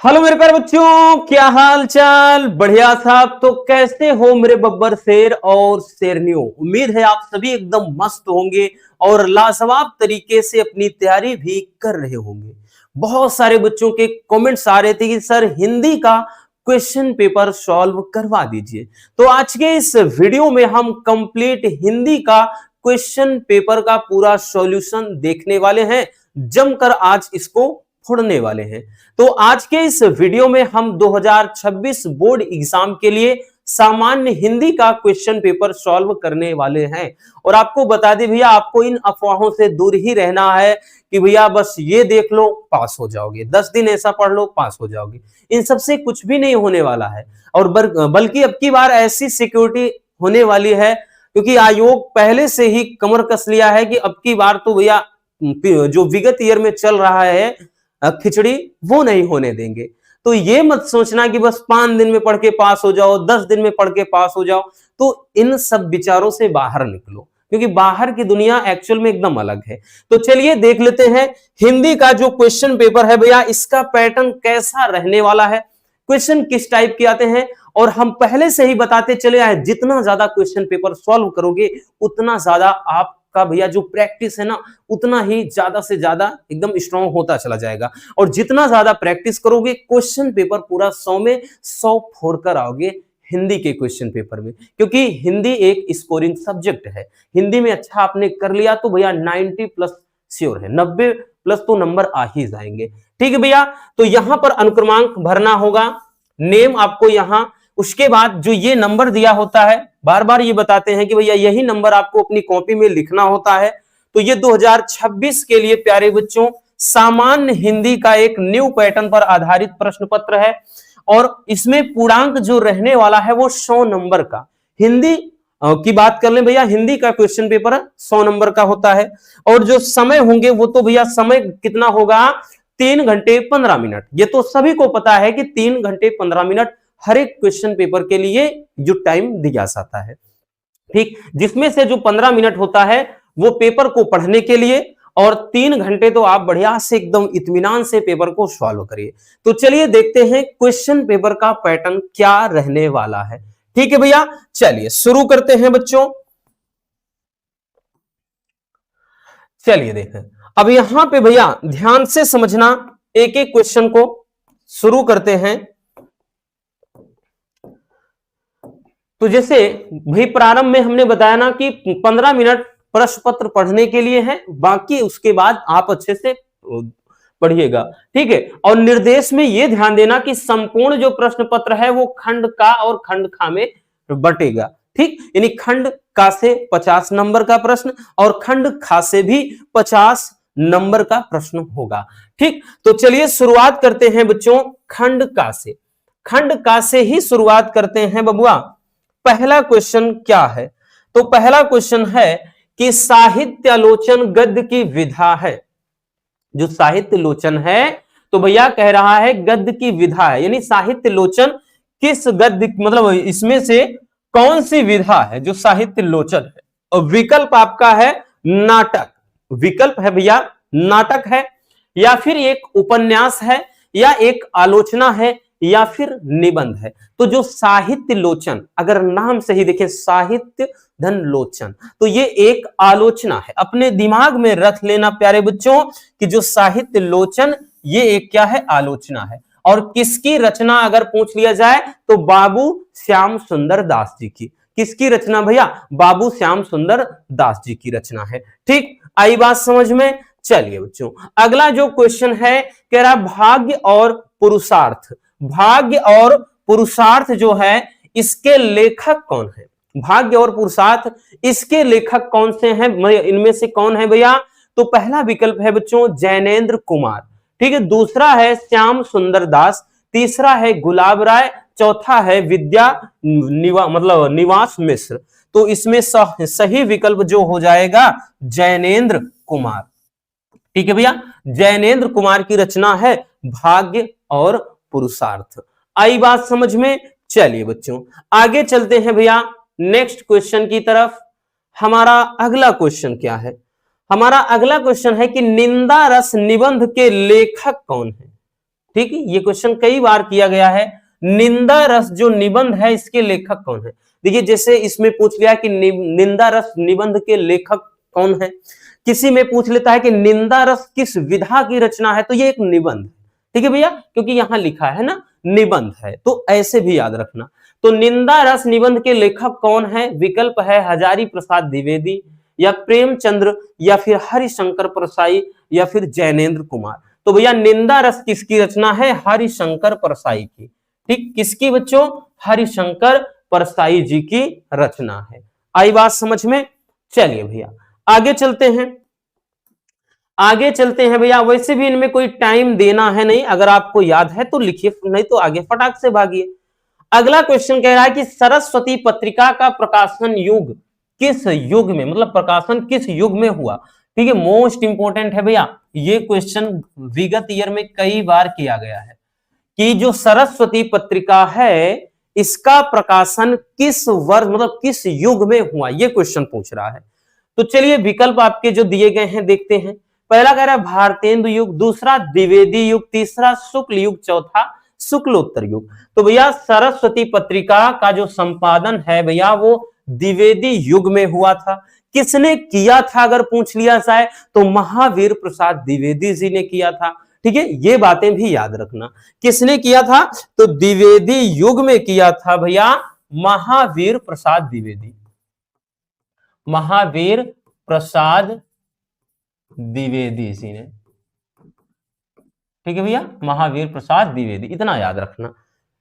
Hello मेरे प्यारे बच्चों, क्या हाल चाल। बढ़िया साहब। तो कैसे हो मेरे बब्बर शेर और शेरनियों। उम्मीद है आप सभी एकदम मस्त होंगे और लाजवाब तरीके से अपनी तैयारी भी कर रहे होंगे। बहुत सारे बच्चों के कमेंट्स आ रहे थे कि सर हिंदी का क्वेश्चन पेपर सॉल्व करवा दीजिए। तो आज के इस वीडियो में हम कंप्लीट हिंदी का क्वेश्चन पेपर का पूरा सॉल्यूशन देखने वाले हैं। जमकर आज इसको फोड़ने वाले हैं। तो आज के इस वीडियो में हम 2026 बोर्ड एग्जाम के लिए सामान्य हिंदी का क्वेश्चन पेपर सॉल्व करने वाले हैं। और आपको बता दें भैया, आपको इन अफवाहों से दूर ही रहना है कि भैया बस ये देख लो पास हो जाओगे, 10 दिन ऐसा पढ़ लो पास हो जाओगे। इन सबसे कुछ भी नहीं होने वाला है। और बल्कि अब की बार ऐसी सिक्योरिटी होने वाली है, क्योंकि आयोग पहले से ही कमर कस लिया है कि अब की बार तो भैया जो विगत ईयर में चल रहा है खिचड़ी, वो नहीं होने देंगे। तो ये मत सोचना कि बस 5 दिन में पढ़ के पास हो जाओ, 10 दिन में पढ़ के पास हो जाओ। तो इन सब विचारों से बाहर निकलो, क्योंकि बाहर की दुनिया एक्चुअल में एकदम अलग है। तो चलिए देख लेते हैं हिंदी का जो क्वेश्चन पेपर है भैया, इसका पैटर्न कैसा रहने वाला है, क्वेश्चन किस टाइप के आते हैं। और हम पहले से ही बताते चले आए, जितना ज्यादा क्वेश्चन पेपर सॉल्व करोगे उतना ज्यादा आप का भैया जो प्रैक्टिस है ना, उतना ही ज्यादा से ज्यादा एकदम स्ट्रांग होता चला जाएगा। और जितना ज्यादा प्रैक्टिस करोगे क्वेश्चन पेपर पूरा 100 में 100 फोड़कर आओगे हिंदी के क्वेश्चन पेपर में। क्योंकि हिंदी एक स्कोरिंग सब्जेक्ट है। हिंदी में अच्छा आपने कर लिया तो भैया 90 प्लस श्योर है, 90 प्लस तो नंबर आ ही जाएंगे। ठीक है भैया। तो यहां पर अनुक्रमांक भरना होगा, नेम आपको यहां, उसके बाद जो ये नंबर दिया होता है, बार बार ये बताते हैं कि भैया यही नंबर आपको अपनी कॉपी में लिखना होता है। तो ये 2026 के लिए प्यारे बच्चों सामान्य हिंदी का एक न्यू पैटर्न पर आधारित प्रश्न पत्र है। और इसमें पूर्णांक जो रहने वाला है वो 100 नंबर का। हिंदी की बात कर लें भैया, हिंदी का क्वेश्चन पेपर 100 नंबर का होता है। और जो समय होंगे वो तो भैया समय कितना होगा, 3 घंटे 15 मिनट। ये तो सभी को पता है कि 3 घंटे 15 मिनट हर एक क्वेश्चन पेपर के लिए जो टाइम दिया जाता है। ठीक, जिसमें से जो 15 मिनट होता है वो पेपर को पढ़ने के लिए, और 3 घंटे तो आप बढ़िया से एकदम इत्मीनान से पेपर को सॉल्व करिए। तो चलिए देखते हैं क्वेश्चन पेपर का पैटर्न क्या रहने वाला है। ठीक है भैया, चलिए शुरू करते हैं बच्चों। चलिए देखें, अब यहां पे भैया ध्यान से समझना, एक एक क्वेश्चन को शुरू करते हैं। तो जैसे भाई प्रारंभ में हमने बताया ना कि 15 मिनट प्रश्न पत्र पढ़ने के लिए है, बाकी उसके बाद आप अच्छे से पढ़िएगा। ठीक है। और निर्देश में यह ध्यान देना कि संपूर्ण जो प्रश्न पत्र है वो खंड का और खंड खा में बटेगा। ठीक, यानी खंड का से 50 नंबर का प्रश्न और खंड खा से भी 50 नंबर का प्रश्न होगा। ठीक, तो चलिए शुरुआत करते हैं बच्चों खंड का से। खंड का से ही शुरुआत करते हैं बबुआ। पहला क्वेश्चन क्या है, तो पहला क्वेश्चन है कि साहित्यालोचन गद्य की विधा है। जो साहित्य लोचन है तो भैया कह रहा है गद्य की विधा है, यानी साहित्य लोचन किस गद्य, मतलब इसमें से कौन सी विधा है जो साहित्य लोचन है। और विकल्प आपका है नाटक, विकल्प है भैया नाटक है, या फिर एक उपन्यास है, या एक आलोचना है, या फिर निबंध है। तो जो साहित्य लोचन, अगर नाम से ही देखें साहित्य धन लोचन, तो ये एक आलोचना है। अपने दिमाग में रख लेना प्यारे बच्चों कि जो साहित्य लोचन ये एक क्या है, आलोचना है। और किसकी रचना अगर पूछ लिया जाए तो बाबू श्याम सुंदर दास जी की। किसकी रचना भैया, बाबू श्याम सुंदर दास जी की रचना है। ठीक, आई बात समझ में। चलिए बच्चों अगला जो क्वेश्चन है, कह रहा भाग्य और पुरुषार्थ। भाग्य और पुरुषार्थ जो है इसके लेखक कौन है। भाग्य और पुरुषार्थ इसके लेखक कौन से हैं, इनमें से कौन है भैया। तो पहला विकल्प है बच्चों जैनेन्द्र कुमार, ठीक है, दूसरा है श्याम सुंदर दास, तीसरा है गुलाब राय, चौथा है विद्या निवास मिश्र। तो इसमें सही विकल्प जो हो जाएगा जैनेन्द्र कुमार। ठीक है भैया, जैनेन्द्र कुमार की रचना है भाग्य और पुरुषार्थ। आई बात समझ में। चलिए बच्चों आगे चलते हैं भैया नेक्स्ट क्वेश्चन की तरफ। हमारा अगला क्वेश्चन क्या है, हमारा अगला क्वेश्चन है कि निंदा रस निबंध के लेखक कौन है। ठीक है, ये क्वेश्चन कई बार किया गया है। निंदा रस जो निबंध है इसके लेखक कौन है? देखिए जैसे इसमें पूछ लिया कि निंदा रस निबंध के लेखक कौन है, किसी में पूछ लेता है कि निंदा रस किस विधा की रचना है, तो ये एक निबंध, ठीक है भैया, क्योंकि यहां लिखा है ना निबंध है, तो ऐसे भी याद रखना। तो निंदा रस निबंध के लेखक कौन है? विकल्प है हजारी प्रसाद द्विवेदी, या प्रेमचंद्र, या फिर हरिशंकर परसाई, या फिर जैनेन्द्र कुमार। तो भैया निंदा रस किसकी रचना है? हरिशंकर परसाई की। ठीक, किसकी बच्चों? हरिशंकर परसाई जी की रचना है। आई बात समझ में? चलिए भैया आगे चलते हैं, आगे चलते हैं भैया। वैसे भी इनमें कोई टाइम देना है नहीं, अगर आपको याद है तो लिखिए, नहीं तो आगे फटाक से भागिए। अगला क्वेश्चन कह रहा है कि सरस्वती पत्रिका का प्रकाशन युग किस युग में, मतलब प्रकाशन किस युग में हुआ? ठीक है, मोस्ट इंपोर्टेंट है भैया, ये क्वेश्चन विगत ईयर में कई बार किया गया है कि जो सरस्वती पत्रिका है इसका प्रकाशन किस वर्ष, मतलब किस युग में हुआ, ये क्वेश्चन पूछ रहा है। तो चलिए विकल्प आपके जो दिए गए हैं देखते हैं। पहला कह रहा है भारतेंदु युग, दूसरा द्विवेदी युग, तीसरा शुक्ल युग, चौथा शुक्लोत्तर युग। तो भैया सरस्वती पत्रिका का जो संपादन है भैया वो द्विवेदी युग में हुआ था। किसने किया था अगर पूछ लिया जाए तो महावीर प्रसाद द्विवेदी जी ने किया था। ठीक है, ये बातें भी याद रखना, किसने किया था? तो द्विवेदी युग में किया था भैया महावीर प्रसाद द्विवेदी, महावीर प्रसाद द्विवेदी जी ने। ठीक है भैया, महावीर प्रसाद द्विवेदी, इतना याद रखना।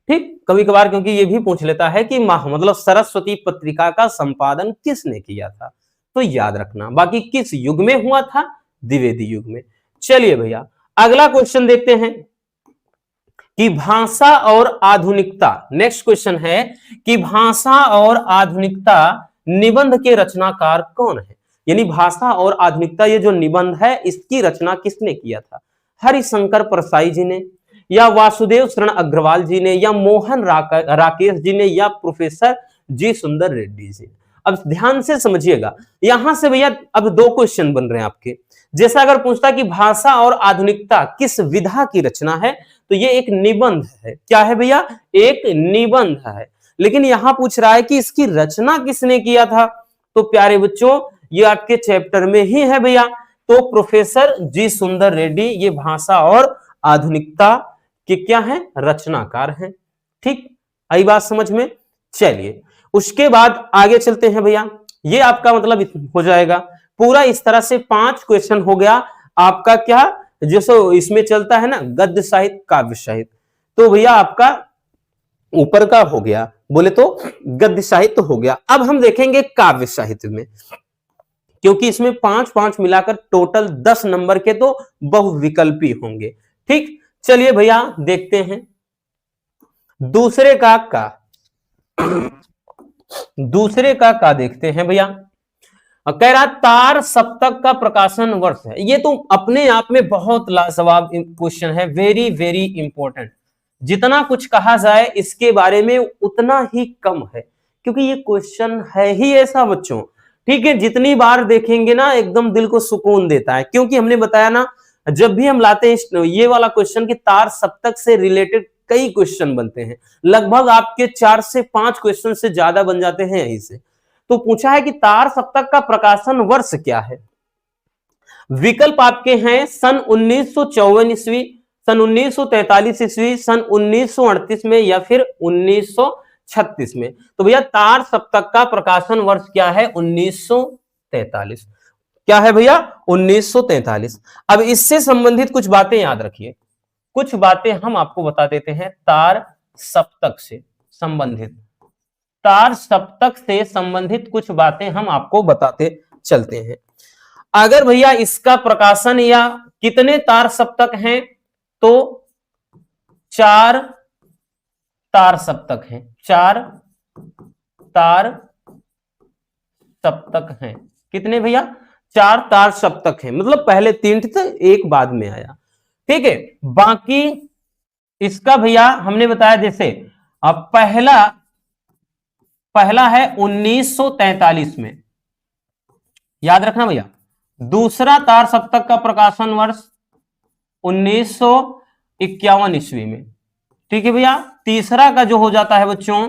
ठीक, कभी कभार क्योंकि ये भी पूछ लेता है कि मतलब सरस्वती पत्रिका का संपादन किसने किया था, तो याद रखना। बाकी किस युग में हुआ था? द्विवेदी युग में। चलिए भैया अगला क्वेश्चन देखते हैं कि भाषा और आधुनिकता, नेक्स्ट क्वेश्चन है कि भाषा और आधुनिकता निबंध के रचनाकार कौन है? यानी भाषा और आधुनिकता ये जो निबंध है इसकी रचना किसने किया था? हरिशंकर परसाई जी ने, या वासुदेव शरण अग्रवाल जी ने, या मोहन राकेश जी ने, या प्रोफेसर जी सुंदर रेड्डी जी। अब ध्यान से समझिएगा, यहां से भैया अब दो क्वेश्चन बन रहे हैं आपके। जैसा अगर पूछता कि भाषा और आधुनिकता किस विधा की रचना है, तो ये एक निबंध है। क्या है भैया? एक निबंध है। लेकिन यहां पूछ रहा है कि इसकी रचना किसने किया था, तो प्यारे बच्चों ये आपके चैप्टर में ही है भैया। तो प्रोफेसर जी सुंदर रेड्डी ये भाषा और आधुनिकता के क्या है? रचनाकार हैं। ठीक, आई बात समझ में? चलिए उसके बाद आगे चलते हैं भैया, ये आपका मतलब हो जाएगा पूरा। इस तरह से 5 क्वेश्चन हो गया आपका। क्या जैसे इसमें चलता है ना गद्य साहित्य काव्य साहित्य, तो भैया आपका ऊपर का हो गया, बोले तो गद्य साहित्य हो गया। अब हम देखेंगे काव्य साहित्य में, क्योंकि इसमें 5-5 मिलाकर टोटल 10 नंबर के तो बहुविकल्पी होंगे। ठीक, चलिए भैया देखते हैं दूसरे का दूसरे का देखते हैं भैया। कह रहा तार सप्तक का प्रकाशन वर्ष है। ये तो अपने आप में बहुत लाजवाब क्वेश्चन है, वेरी वेरी इंपॉर्टेंट। जितना कुछ कहा जाए इसके बारे में उतना ही कम है, क्योंकि ये क्वेश्चन है ही ऐसा बच्चों। ठीक है, जितनी बार देखेंगे ना एकदम दिल को सुकून देता है, क्योंकि हमने बताया ना जब भी हम लाते हैं ये वाला क्वेश्चन कि तार सप्तक से रिलेटेड कई क्वेश्चन बनते हैं, लगभग आपके 4 से 5 क्वेश्चन से ज्यादा बन जाते हैं यहीं से। तो पूछा है कि तार सप्तक का प्रकाशन वर्ष क्या है? विकल्प आपके हैं सन 1954 ईस्वी, सन 1943 ईस्वी, सन 1938 में, या फिर 1936 में। तो भैया तार सप्तक का प्रकाशन वर्ष क्या है? 1943। क्या है भैया? 1943। अब इससे संबंधित कुछ बातें याद रखिए, कुछ बातें हम आपको बता देते हैं तार सप्तक से संबंधित। तार सप्तक से संबंधित कुछ बातें हम आपको बताते चलते हैं। अगर भैया इसका प्रकाशन या कितने तार सप्तक हैं, तो 4 तार सप्तक हैं, 4 तार सप्तक हैं। कितने भैया? 4 तार सप्तक हैं, मतलब पहले 3 थे, एक बाद में आया। ठीक है, बाकी इसका भैया हमने बताया जैसे अब पहला है 1943 में, याद रखना भैया। दूसरा तार सप्तक का प्रकाशन वर्ष 51 ईस्वी में। ठीक है भैया। तीसरा का जो हो जाता है बच्चों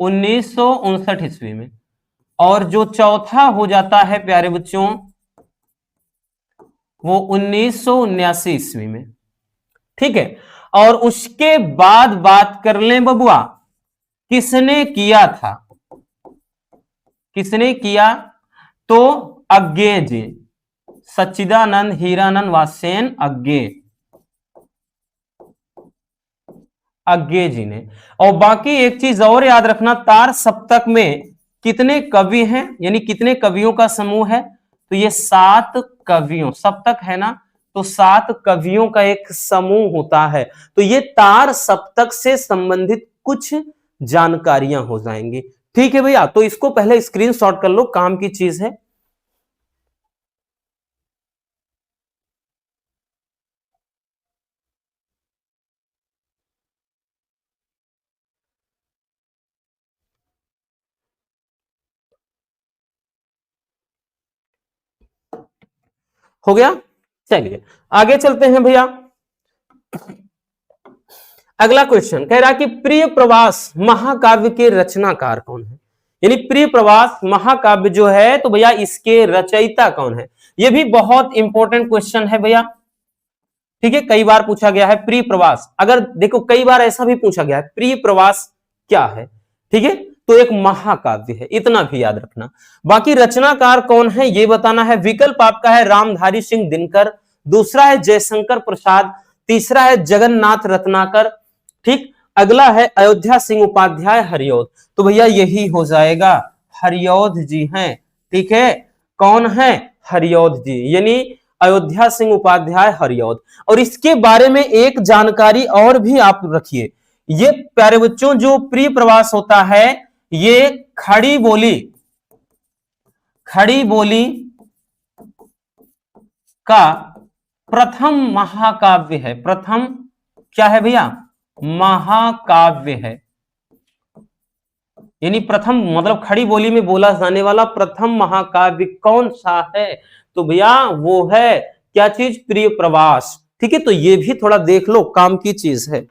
1959 ईस्वी में। और जो चौथा हो जाता है प्यारे बच्चों वो 1979 ईस्वी में। ठीक है। और उसके बाद बात कर लें बबुआ किसने किया था, किसने किया, तो अज्ञे जी, सच्चिदानंद हीरानंद वासेन अज्ञे जी ने। और बाकी एक चीज और याद रखना, तार सप्तक में कितने कवि हैं, यानी कितने कवियों का समूह है, तो ये 7 कवियों, सप्तक है ना, तो 7 कवियों का एक समूह होता है। तो ये तार सप्तक से संबंधित कुछ जानकारियां हो जाएंगी। ठीक है भैया, तो इसको पहले स्क्रीनशॉट कर लो, काम की चीज है। हो गया। चलिए आगे चलते हैं भैया। अगला क्वेश्चन कह रहा कि प्रिय प्रवास महाकाव्य के रचनाकार कौन है, यानी प्रिय प्रवास महाकाव्य जो है तो भैया इसके रचयिता कौन है। यह भी बहुत इंपॉर्टेंट क्वेश्चन है भैया। ठीक है, कई बार पूछा गया है प्रिय प्रवास। अगर देखो कई बार ऐसा भी पूछा गया है प्रिय प्रवास क्या है। ठीक है, तो एक महाकाव्य है, इतना भी याद रखना। बाकी रचनाकार कौन है ये बताना है। विकल्प आपका है रामधारी सिंह दिनकर, दूसरा है जयशंकर प्रसाद, तीसरा है जगन्नाथ रत्नाकर। ठीक, अगला है अयोध्या सिंह उपाध्याय हरिऔध। तो भैया यही हो जाएगा, हरिऔध जी हैं। ठीक है, कौन है, हरिऔध जी, यानी अयोध्या सिंह उपाध्याय हरिऔध। और इसके बारे में एक जानकारी और भी आप रखिए, ये प्यारे बच्चों जो प्रिय प्रवास होता है ये खड़ी बोली का प्रथम महाकाव्य है। प्रथम क्या है भैया, महाकाव्य है, यानी प्रथम मतलब खड़ी बोली में बोला जाने वाला प्रथम महाकाव्य कौन सा है, तो भैया वो है क्या चीज, प्रिय प्रवास। ठीक है, तो ये भी थोड़ा देख लो, काम की चीज है।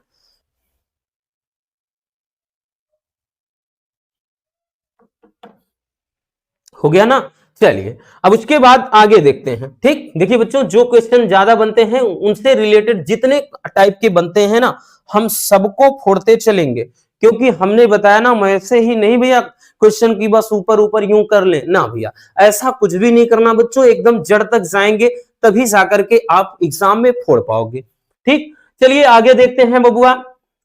हो गया ना। चलिए अब उसके बाद आगे देखते हैं। ठीक, देखिए बच्चों जो क्वेश्चन ज्यादा बनते हैं उनसे रिलेटेड जितने टाइप के बनते हैं ना हम सबको फोड़ते चलेंगे, क्योंकि हमने बताया ना वैसे ही नहीं भैया क्वेश्चन की बस ऊपर ऊपर यूं कर ले ना भैया, ऐसा कुछ भी नहीं करना बच्चों, एकदम जड़ तक जाएंगे तभी जाकर के आप एग्जाम में फोड़ पाओगे। ठीक, चलिए आगे देखते हैं बबुआ।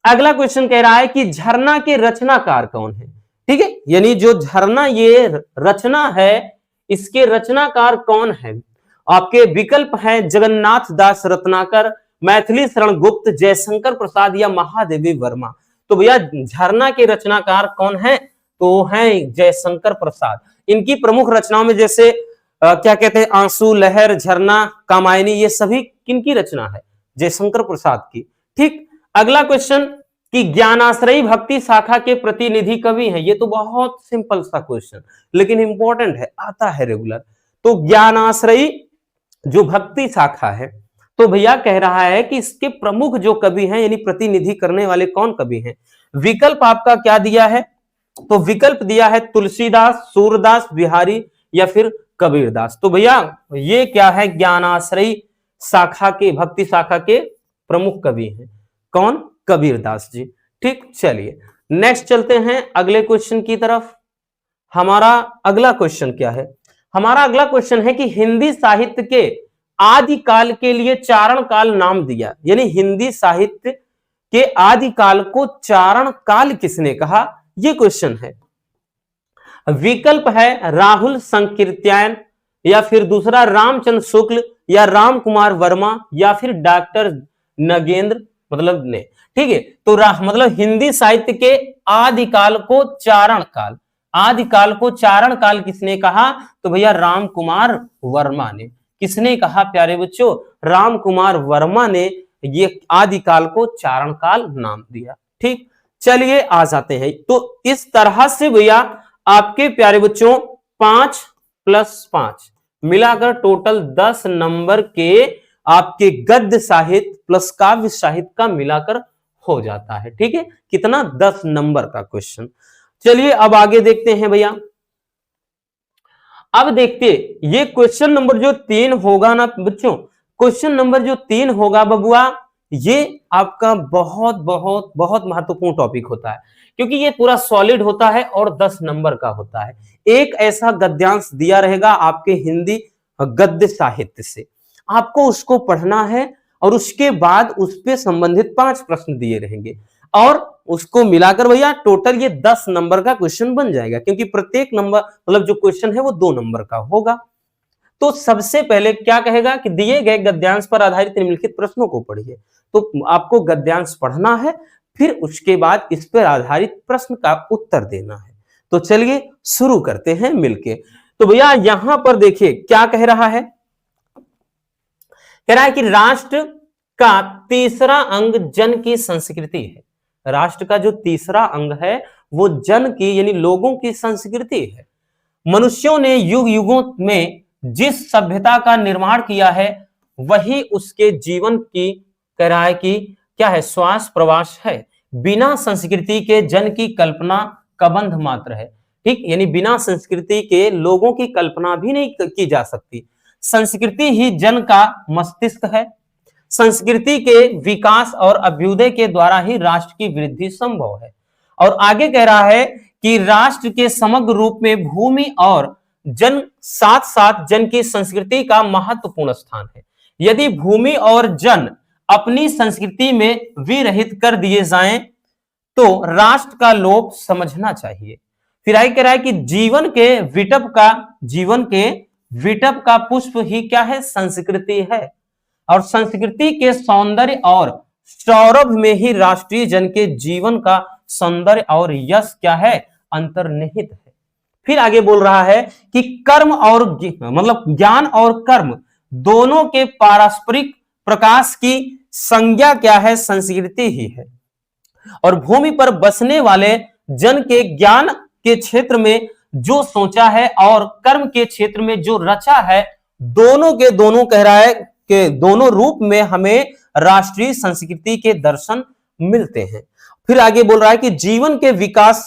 अगला क्वेश्चन कह रहा है कि झरना के रचनाकार कौन है। ठीक है, यानी जो झरना ये रचना है इसके रचनाकार कौन है। आपके विकल्प हैं जगन्नाथ दास रत्नाकर, मैथिली शरण गुप्त, जयशंकर प्रसाद या महादेवी वर्मा। तो भैया झरना के रचनाकार कौन है, तो हैं जयशंकर प्रसाद। इनकी प्रमुख रचनाओं में जैसे क्या कहते हैं आंसू, लहर, झरना, कामायनी, ये सभी किनकी रचना है, जयशंकर प्रसाद की। ठीक, अगला क्वेश्चन कि ज्ञानाश्रयी भक्ति शाखा के प्रतिनिधि कवि हैं। ये तो बहुत सिंपल सा क्वेश्चन लेकिन इंपॉर्टेंट है, आता है रेगुलर। तो ज्ञानाश्रयी जो भक्ति शाखा है तो भैया कह रहा है कि इसके प्रमुख जो कवि हैं यानी प्रतिनिधि करने वाले कौन कवि हैं। विकल्प आपका क्या दिया है, तो विकल्प दिया है तुलसीदास, सूरदास, बिहारी या फिर कबीरदास। तो भैया ये क्या है, ज्ञानाश्रयी शाखा के, भक्ति शाखा के प्रमुख कवि हैं कौन, कबीरदास जी। ठीक, चलिए नेक्स्ट चलते हैं अगले क्वेश्चन की तरफ। हमारा अगला क्वेश्चन क्या है, हमारा अगला क्वेश्चन है कि हिंदी साहित्य के आदिकाल के लिए चारण काल नाम दिया, यानी हिंदी साहित्य के आदिकाल को चारण काल किसने कहा, यह क्वेश्चन है। विकल्प है राहुल संकीर्त्यायन, या फिर दूसरा रामचंद्र शुक्ल, या राम कुमार वर्मा, या फिर डॉक्टर नगेंद्र मतलब ने। ठीक है, तो मतलब हिंदी साहित्य के आदिकाल को चारण काल, आदिकाल को चारण काल किसने कहा, तो भैया राम कुमार वर्मा ने। किसने कहा प्यारे बच्चों, राम कुमार वर्मा ने ये आदिकाल को चारण काल नाम दिया। ठीक, चलिए आ जाते हैं। तो इस तरह से भैया आपके प्यारे बच्चों 5 + 5 मिलाकर टोटल 10 नंबर के आपके गद्य साहित्य प्लस काव्य साहित्य का मिलाकर हो जाता है। ठीक है, कितना 10 नंबर का क्वेश्चन। चलिए अब आगे देखते हैं भैया। अब देखिए ये क्वेश्चन नंबर जो 3 होगा ना बच्चों, क्वेश्चन नंबर जो 3 होगा बबुआ, ये आपका बहुत बहुत बहुत महत्वपूर्ण टॉपिक होता है, क्योंकि ये पूरा सॉलिड होता है और 10 नंबर का होता है। एक ऐसा गद्यांश दिया रहेगा आपके हिंदी गद्य साहित्य से, आपको उसको पढ़ना है और उसके बाद उस पे संबंधित 5 प्रश्न दिए रहेंगे और उसको मिलाकर भैया टोटल ये 10 नंबर का क्वेश्चन बन जाएगा, क्योंकि प्रत्येक नंबर मतलब जो क्वेश्चन है वो 2 नंबर का होगा। तो सबसे पहले क्या कहेगा कि दिए गए गद्यांश पर आधारित निम्नलिखित प्रश्नों को पढ़िए। तो आपको गद्यांश पढ़ना है, फिर उसके बाद इस पर आधारित प्रश्न का उत्तर देना है। तो चलिए शुरू करते हैं मिलके। तो भैया यहां पर देखिए क्या कह रहा है, कह रहा है कि राष्ट्र का तीसरा अंग जन की संस्कृति है। राष्ट्र का जो तीसरा अंग है वो जन की यानी लोगों की संस्कृति है। मनुष्यों ने युग युगों में जिस सभ्यता का निर्माण किया है वही उसके जीवन की, कह रहा है कि क्या है, श्वास प्रवास है। बिना संस्कृति के जन की कल्पना कबंध मात्र है। ठीक, यानी बिना संस्कृति के लोगों की कल्पना भी नहीं की जा सकती। संस्कृति ही जन का मस्तिष्क है। संस्कृति के विकास और अभ्युदय के द्वारा ही राष्ट्र की वृद्धि संभव है। और आगे कह रहा है कि राष्ट्र के समग्र रूप में भूमि और जन साथ साथ जन की संस्कृति का महत्वपूर्ण स्थान है। यदि भूमि और जन अपनी संस्कृति में विरहित कर दिए जाएं तो राष्ट्र का लोप समझना चाहिए। फिर आगे कह रहा है कि जीवन के विटप का पुष्प ही क्या है, संस्कृति है। और संस्कृति के सौंदर्य और सौरभ में ही राष्ट्रीय जन के जीवन का सौंदर्य और यश क्या है, अंतर्निहित है। फिर आगे बोल रहा है कि कर्म और मतलब ज्ञान और कर्म दोनों के पारस्परिक प्रकाश की संज्ञा क्या है, संस्कृति ही है। और भूमि पर बसने वाले जन के ज्ञान के क्षेत्र में जो सोचा है और कर्म के क्षेत्र में जो रचा है, दोनों के दोनों कह रहा है कि दोनों रूप में हमें राष्ट्रीय संस्कृति के दर्शन मिलते हैं। फिर आगे बोल रहा है कि जीवन के विकास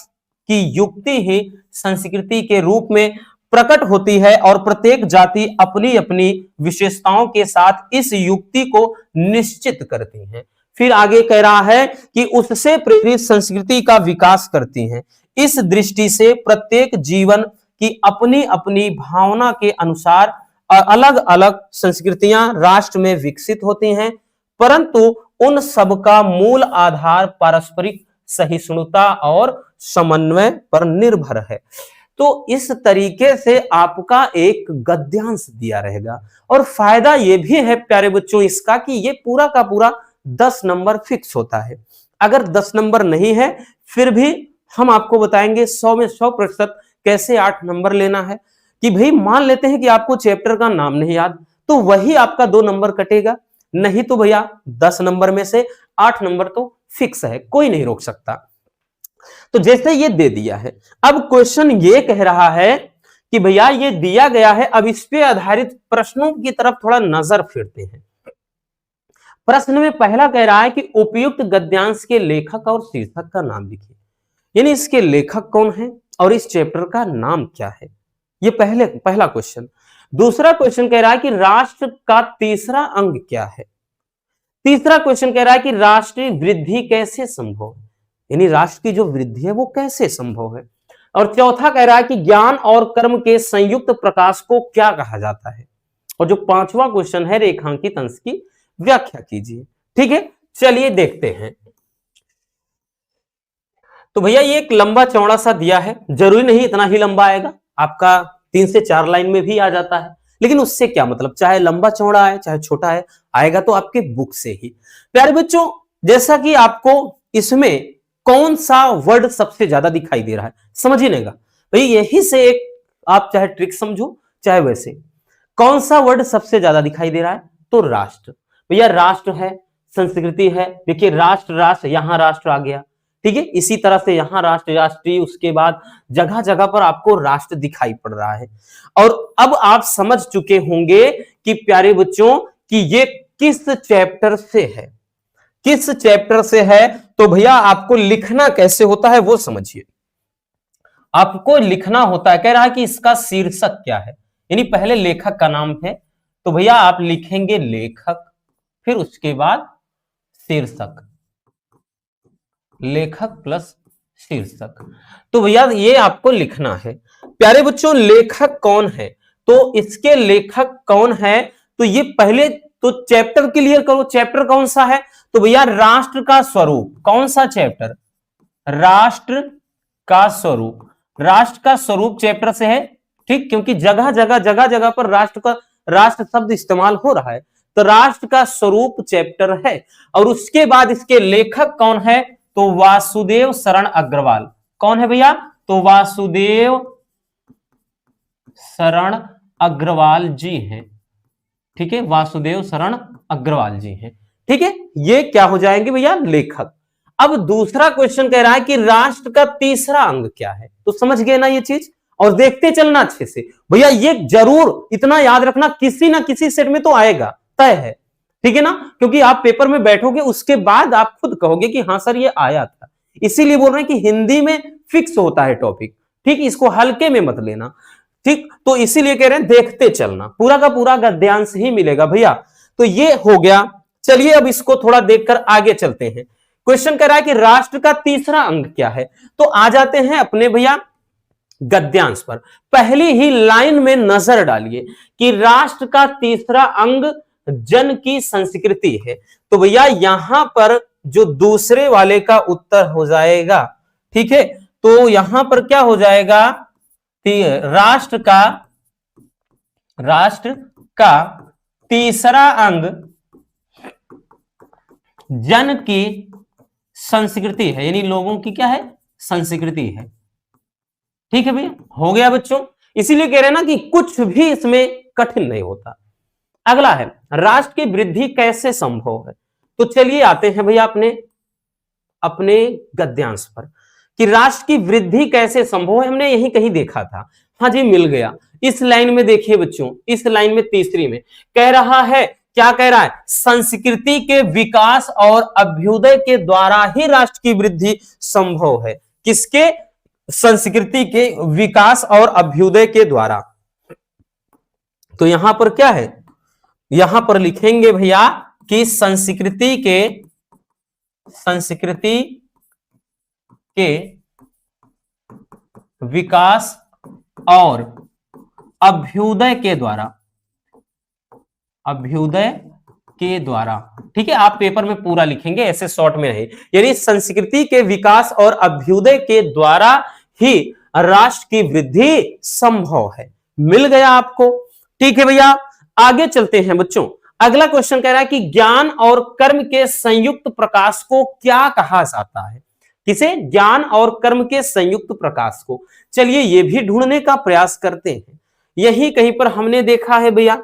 की युक्ति ही संस्कृति के रूप में प्रकट होती है और प्रत्येक जाति अपनी अपनी विशेषताओं के साथ इस युक्ति को निश्चित करती है। फिर आगे कह रहा है कि उससे प्रेरित संस्कृति का विकास करती है। इस दृष्टि से प्रत्येक जीवन की अपनी अपनी भावना के अनुसार अलग अलग संस्कृतियां राष्ट्र में विकसित होती हैं, परंतु उन सबका मूल आधार पारस्परिक सहिष्णुता और समन्वय पर निर्भर है। तो इस तरीके से आपका एक गद्यांश दिया रहेगा और फायदा यह भी है प्यारे बच्चों इसका कि ये पूरा का पूरा 10 नंबर फिक्स होता है। अगर 10 नंबर नहीं है फिर भी हम आपको बताएंगे 100 में 100% कैसे 8 नंबर लेना है। कि भाई मान लेते हैं कि आपको चैप्टर का नाम नहीं याद, तो वही आपका 2 नंबर कटेगा, नहीं तो भैया 10 नंबर में से 8 नंबर तो फिक्स है, कोई नहीं रोक सकता। तो जैसे ये दे दिया है, अब क्वेश्चन ये कह रहा है कि भैया ये दिया गया है, अब इस पे आधारित प्रश्नों की तरफ थोड़ा नजर फेरते हैं। प्रश्न में पहला कह रहा है कि उपयुक्त गद्यांश के लेखक और शीर्षक का नाम लिखिए, यानी इसके लेखक कौन है और इस चैप्टर का नाम क्या है, ये पहला क्वेश्चन। दूसरा क्वेश्चन कह रहा है कि राष्ट्र का तीसरा अंग क्या है। तीसरा क्वेश्चन कह रहा है कि राष्ट्रीय वृद्धि कैसे संभव है, यानी राष्ट्र की जो वृद्धि है वो कैसे संभव है। और चौथा कह रहा है कि ज्ञान और कर्म के संयुक्त प्रकाश को क्या कहा जाता है। और जो पांचवा क्वेश्चन है रेखांकित अंश की व्याख्या कीजिए। ठीक है, चलिए देखते हैं। तो भैया ये एक लंबा चौड़ा सा दिया है, जरूरी नहीं इतना ही लंबा आएगा, आपका 3 से 4 लाइन में भी आ जाता है, लेकिन उससे क्या मतलब, चाहे लंबा चौड़ा है चाहे छोटा है, आएगा तो आपके बुक से ही। प्यारे बच्चों जैसा कि आपको इसमें कौन सा वर्ड सबसे ज्यादा दिखाई दे रहा है समझ ही नहीं गा भाई, यही से एक आप चाहे ट्रिक समझो चाहे वैसे, कौन सा वर्ड सबसे ज्यादा दिखाई दे रहा है, तो राष्ट्र। भैया राष्ट्र है, संस्कृति है, देखिए राष्ट्र राष्ट्र, यहां राष्ट्र आ गया। ठीक है, इसी तरह से यहां राष्ट्र राष्ट्रीय, उसके बाद जगह जगह पर आपको राष्ट्र दिखाई पड़ रहा है। और अब आप समझ चुके होंगे कि प्यारे बच्चों कि ये किस चैप्टर से है, किस चैप्टर से है। तो भैया आपको लिखना कैसे होता है वो समझिए। आपको लिखना होता है, कह रहा है कि इसका शीर्षक क्या है, यानी पहले लेखक का नाम है, तो भैया आप लिखेंगे लेखक, फिर उसके बाद शीर्षक, लेखक प्लस शीर्षक। तो भैया ये आपको लिखना है। प्यारे बच्चों लेखक कौन है, तो इसके लेखक कौन है, तो ये पहले तो चैप्टर क्लियर करो, चैप्टर कौन सा है, तो भैया राष्ट्र का स्वरूप। कौन सा चैप्टर, राष्ट्र का स्वरूप। राष्ट्र का स्वरूप चैप्टर से है, ठीक, क्योंकि जगह जगह जगह जगह पर राष्ट्र शब्द इस्तेमाल हो रहा है, तो राष्ट्र का स्वरूप चैप्टर है। और उसके बाद इसके लेखक कौन है, तो वासुदेव शरण अग्रवाल। कौन है भैया, तो वासुदेव शरण अग्रवाल जी हैं, ठीक है, वासुदेव शरण अग्रवाल जी हैं, ठीक है। ये क्या हो जाएंगे भैया, लेखक। अब दूसरा क्वेश्चन कह रहा है कि राष्ट्र का तीसरा अंग क्या है, तो समझ गए ना ये चीज, और देखते चलना अच्छे से भैया, ये जरूर इतना याद रखना, किसी ना किसी सेट में तो आएगा, तय है, ठीक है ना, क्योंकि आप पेपर में बैठोगे उसके बाद आप खुद कहोगे कि हाँ सर ये आया था। इसीलिए बोल रहे हैं कि हिंदी में फिक्स होता है टॉपिक, ठीक, इसको हल्के में मत लेना, ठीक। तो इसीलिए कह रहे हैं देखते चलना, पूरा का पूरा गद्यांश ही मिलेगा भैया। तो ये हो गया। चलिए अब इसको थोड़ा देखकर आगे चलते हैं। क्वेश्चन कह रहा है कि राष्ट्र का तीसरा अंग क्या है, तो आ जाते हैं अपने भैया गद्यांश पर। पहली ही लाइन में नजर डालिए कि राष्ट्र का तीसरा अंग जन की संस्कृति है, तो भैया यहां पर जो दूसरे वाले का उत्तर हो जाएगा, ठीक है, तो यहां पर क्या हो जाएगा, राष्ट्र का तीसरा अंग जन की संस्कृति है, यानी लोगों की क्या है, संस्कृति है, ठीक है भैया, हो गया बच्चों। इसीलिए कह रहे हैं ना कि कुछ भी इसमें कठिन नहीं होता। अगला है राष्ट्र की वृद्धि कैसे संभव है, तो चलिए आते हैं भैया अपने अपने गद्यांश पर कि राष्ट्र की वृद्धि कैसे संभव है, हमने यही कहीं देखा था। हाँ जी मिल गया, इस लाइन में देखिए बच्चों, इस लाइन में तीसरी में कह रहा है, क्या कह रहा है, संस्कृति के विकास और अभ्युदय के द्वारा ही राष्ट्र की वृद्धि संभव है। किसके, संस्कृति के विकास और अभ्युदय के द्वारा। तो यहां पर क्या है, यहां पर लिखेंगे भैया कि संस्कृति के विकास और अभ्युदय के द्वारा, ठीक है, आप पेपर में पूरा लिखेंगे, ऐसे शॉर्ट में नहीं, यानी संस्कृति के विकास और अभ्युदय के द्वारा ही राष्ट्र की वृद्धि संभव है। मिल गया आपको, ठीक है भैया। आगे चलते हैं बच्चों। अगला क्वेश्चन कह रहा है कि ज्ञान और कर्म के संयुक्त प्रकाश को क्या कहा जाता है, किसे, ज्ञान और कर्म के संयुक्त प्रकाश को। चलिए ये भी ढूंढने का प्रयास करते हैं, यही कहीं पर हमने देखा है भैया।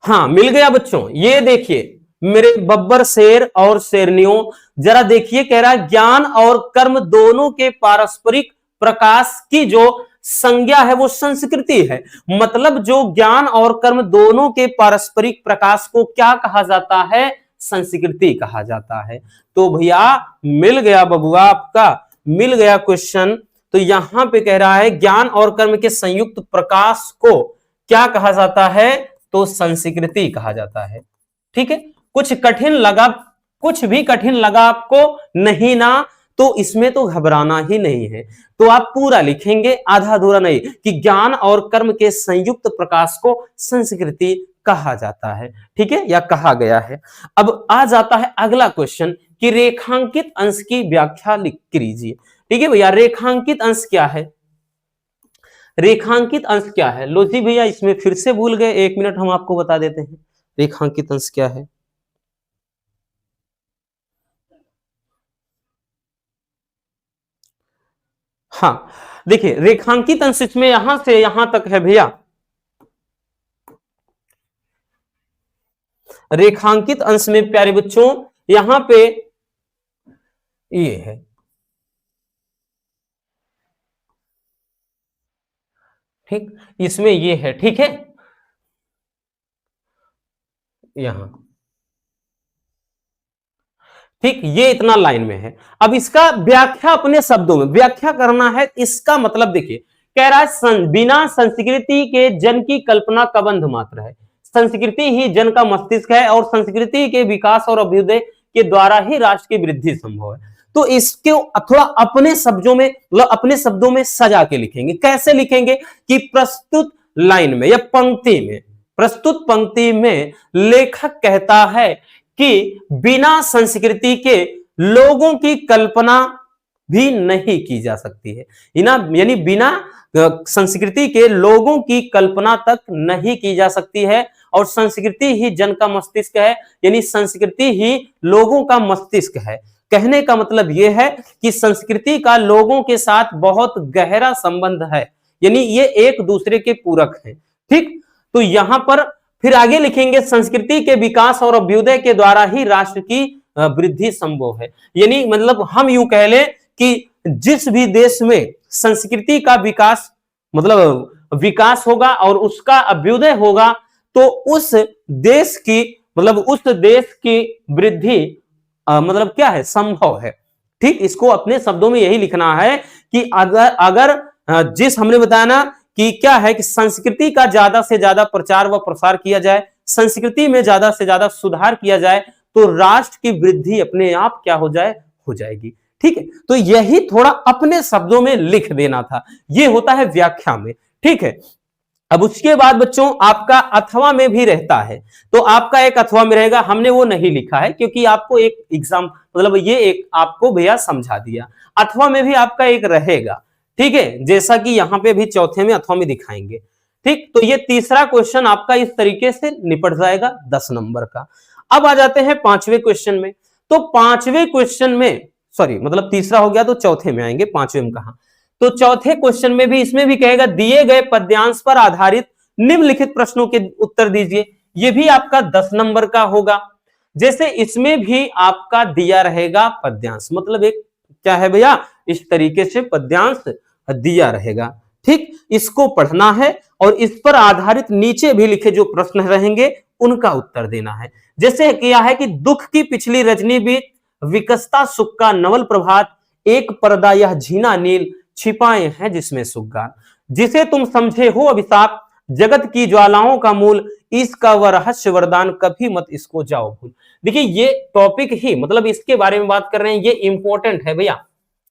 हाँ मिल गया बच्चों, ये देखिए मेरे बब्बर शेर और शेरनियों, जरा देखिए, कह रहा है ज्ञान और कर्म दोनों के पारस्परिक प्रकाश की जो संज्ञा है वो संस्कृति है। मतलब जो ज्ञान और कर्म दोनों के पारस्परिक प्रकाश को क्या कहा जाता है, संस्कृति कहा जाता है। तो भैया मिल गया बबुआ, आपका मिल गया क्वेश्चन। तो यहां पे कह रहा है ज्ञान और कर्म के संयुक्त प्रकाश को क्या कहा जाता है, तो संस्कृति कहा जाता है, ठीक है। कुछ कठिन लगा, कुछ भी कठिन लगा आपको, नहीं ना, तो इसमें तो घबराना ही नहीं है, तो आप पूरा लिखेंगे, आधा अधूरा नहीं, कि ज्ञान और कर्म के संयुक्त प्रकाश को संस्कृति कहा जाता है, ठीक है, या कहा गया है। अब आ जाता है अगला क्वेश्चन कि रेखांकित अंश की व्याख्या लिख कीजिए, ठीक है भैया। रेखांकित अंश क्या है, रेखांकित अंश क्या है, लो जी भैया इसमें फिर से भूल गए, 1 मिनट हम आपको बता देते हैं रेखांकित अंश क्या है। हाँ देखिए रेखांकित अंश इसमें यहां से यहां तक है भैया। रेखांकित अंश में प्यारे बच्चों यहां पे ये है, ठीक, इसमें ये है, ठीक है, यहां, ठीक, ये इतना लाइन में है। अब इसका व्याख्या अपने शब्दों में व्याख्या करना है। इसका मतलब देखिए, कह रहा है बिना संस्कृति के जन की कल्पना कबंध मात्र है। संस्कृति ही जन का मस्तिष्क है और संस्कृति के विकास और अभ्युदय के द्वारा ही राष्ट्र की वृद्धि संभव है। तो इसके थोड़ा अपने शब्दों में, मतलब अपने शब्दों में सजा के लिखेंगे। कैसे लिखेंगे कि प्रस्तुत लाइन में या पंक्ति में, प्रस्तुत पंक्ति में लेखक कहता है कि बिना संस्कृति के लोगों की कल्पना भी नहीं की जा सकती है। यानी बिना संस्कृति के लोगों की कल्पना तक नहीं की जा सकती है, और संस्कृति ही जन का मस्तिष्क है, यानी संस्कृति ही लोगों का मस्तिष्क है। कहने का मतलब यह है कि संस्कृति का लोगों के साथ बहुत गहरा संबंध है, यानी ये एक दूसरे के पूरक हैं। ठीक, तो यहां पर फिर आगे लिखेंगे संस्कृति के विकास और अभ्युदय के द्वारा ही राष्ट्र की वृद्धि संभव है। यानी मतलब हम यूं कह लें कि जिस भी देश में संस्कृति का विकास, मतलब विकास होगा और उसका अभ्युदय होगा, तो उस देश की, मतलब उस देश की वृद्धि मतलब क्या है, संभव है। ठीक, इसको अपने शब्दों में यही लिखना है कि अगर जिस हमने बताया ना कि क्या है कि संस्कृति का ज्यादा से ज्यादा प्रचार व प्रसार किया जाए, संस्कृति में ज्यादा से ज्यादा सुधार किया जाए, तो राष्ट्र की वृद्धि अपने आप क्या हो जाए, हो जाएगी। ठीक है, तो यही थोड़ा अपने शब्दों में लिख देना था, ये होता है व्याख्या में। ठीक है, अब उसके बाद बच्चों आपका अथवा में भी रहता है, तो आपका एक अथवा में रहेगा, हमने वो नहीं लिखा है क्योंकि आपको एक एग्जाम, मतलब ये एक आपको भैया समझा दिया। अथवा में भी आपका एक रहेगा, ठीक है, जैसा कि यहां पे भी चौथे में अथवा में दिखाएंगे। ठीक, तो ये तीसरा क्वेश्चन आपका इस तरीके से निपट जाएगा 10 नंबर का। अब आ जाते हैं पांचवें क्वेश्चन में। तो पांचवें क्वेश्चन में, सॉरी मतलब तीसरा हो गया तो चौथे में आएंगे, पांचवें में कहा। तो चौथे क्वेश्चन में भी, इसमें भी कहेगा दिए गए पद्यांश पर आधारित निम्नलिखित प्रश्नों के उत्तर दीजिए। ये भी आपका 10 नंबर का होगा। जैसे इसमें भी आपका दिया रहेगा पद्यांश, मतलब एक क्या है भैया, इस तरीके से पद्यांश दिया रहेगा। ठीक, इसको पढ़ना है और इस पर आधारित नीचे भी लिखे जो प्रश्न रहेंगे उनका उत्तर देना है। जैसे किया है कि दुख की पिछली रजनी बीत, विकसता सुख का नवल प्रभात, एक पर्दा यह झीना नील, छिपाए हैं जिसमें सुखगान, जिसे तुम समझे हो अभिशाप, जगत की ज्वालाओं का मूल, इसका वह रहस्य वरदान, कभी मत इसको जाओ भूल। देखिए ये टॉपिक ही, मतलब इसके बारे में बात कर रहे हैं, ये इंपॉर्टेंट है भैया,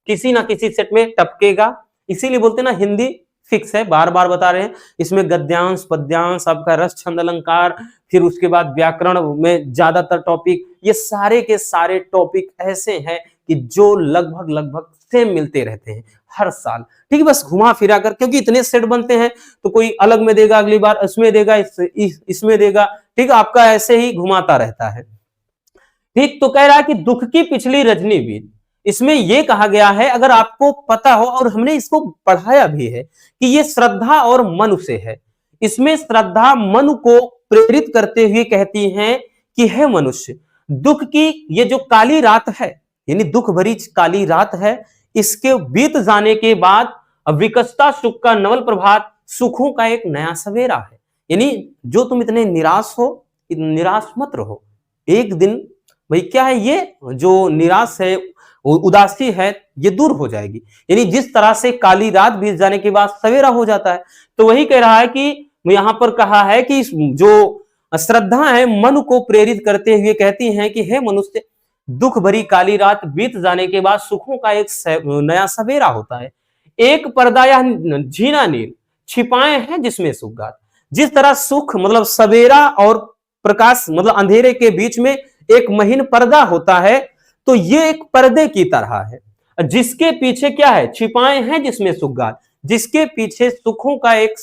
किसी ना किसी सेट में टपकेगा, इसीलिए बोलते ना हिंदी फिक्स है, बार बार बता रहे हैं। इसमें गद्यांश, पद्यांश, आपका रस, छंद, अलंकार, फिर उसके बाद व्याकरण में ज्यादातर टॉपिक, ये सारे के सारे टॉपिक ऐसे हैं कि जो लगभग लगभग सेम मिलते रहते हैं हर साल। ठीक है, बस घुमा फिरा कर, क्योंकि इतने सेट बनते हैं तो कोई अलग में देगा, अगली बार इसमें देगा, इसमें देगा। ठीक, आपका ऐसे ही घुमाता रहता है। ठीक, तो कह रहा है कि दुख की पिछली रजनी बीत, इसमें यह कहा गया है, अगर आपको पता हो, और हमने इसको पढ़ाया भी है, कि ये श्रद्धा और मनु से है। इसमें श्रद्धा मनु को प्रेरित करते हुए कहती हैं कि हे मनुष्य, दुख की ये जो काली रात है, यानी दुख भरी काली रात है, इसके बीत जाने के बाद विकसता सुख का नवल प्रभात, सुखों का एक नया सवेरा है। यानी जो तुम इतने निराश हो, निराश मत रहो, एक दिन भाई क्या है, ये जो निराश है, उदासी है, ये दूर हो जाएगी। यानी जिस तरह से काली रात बीत जाने के बाद सवेरा हो जाता है, तो वही कह रहा है कि यहां पर कहा है कि जो श्रद्धा है मन को प्रेरित करते हुए कहती हैं कि हे मनुष्य, दुख भरी काली रात बीत जाने के बाद सुखों का एक नया सवेरा होता है। एक पर्दा या झीना नील, छिपाए हैं जिसमें सुखगात। जिस तरह सुख मतलब सवेरा और प्रकाश मतलब अंधेरे के बीच में एक महीन पर्दा होता है, तो ये एक पर्दे की तरह है, जिसके पीछे क्या है, छिपाए हैं जिसमें सुखगात, जिसके पीछे सुखों का एक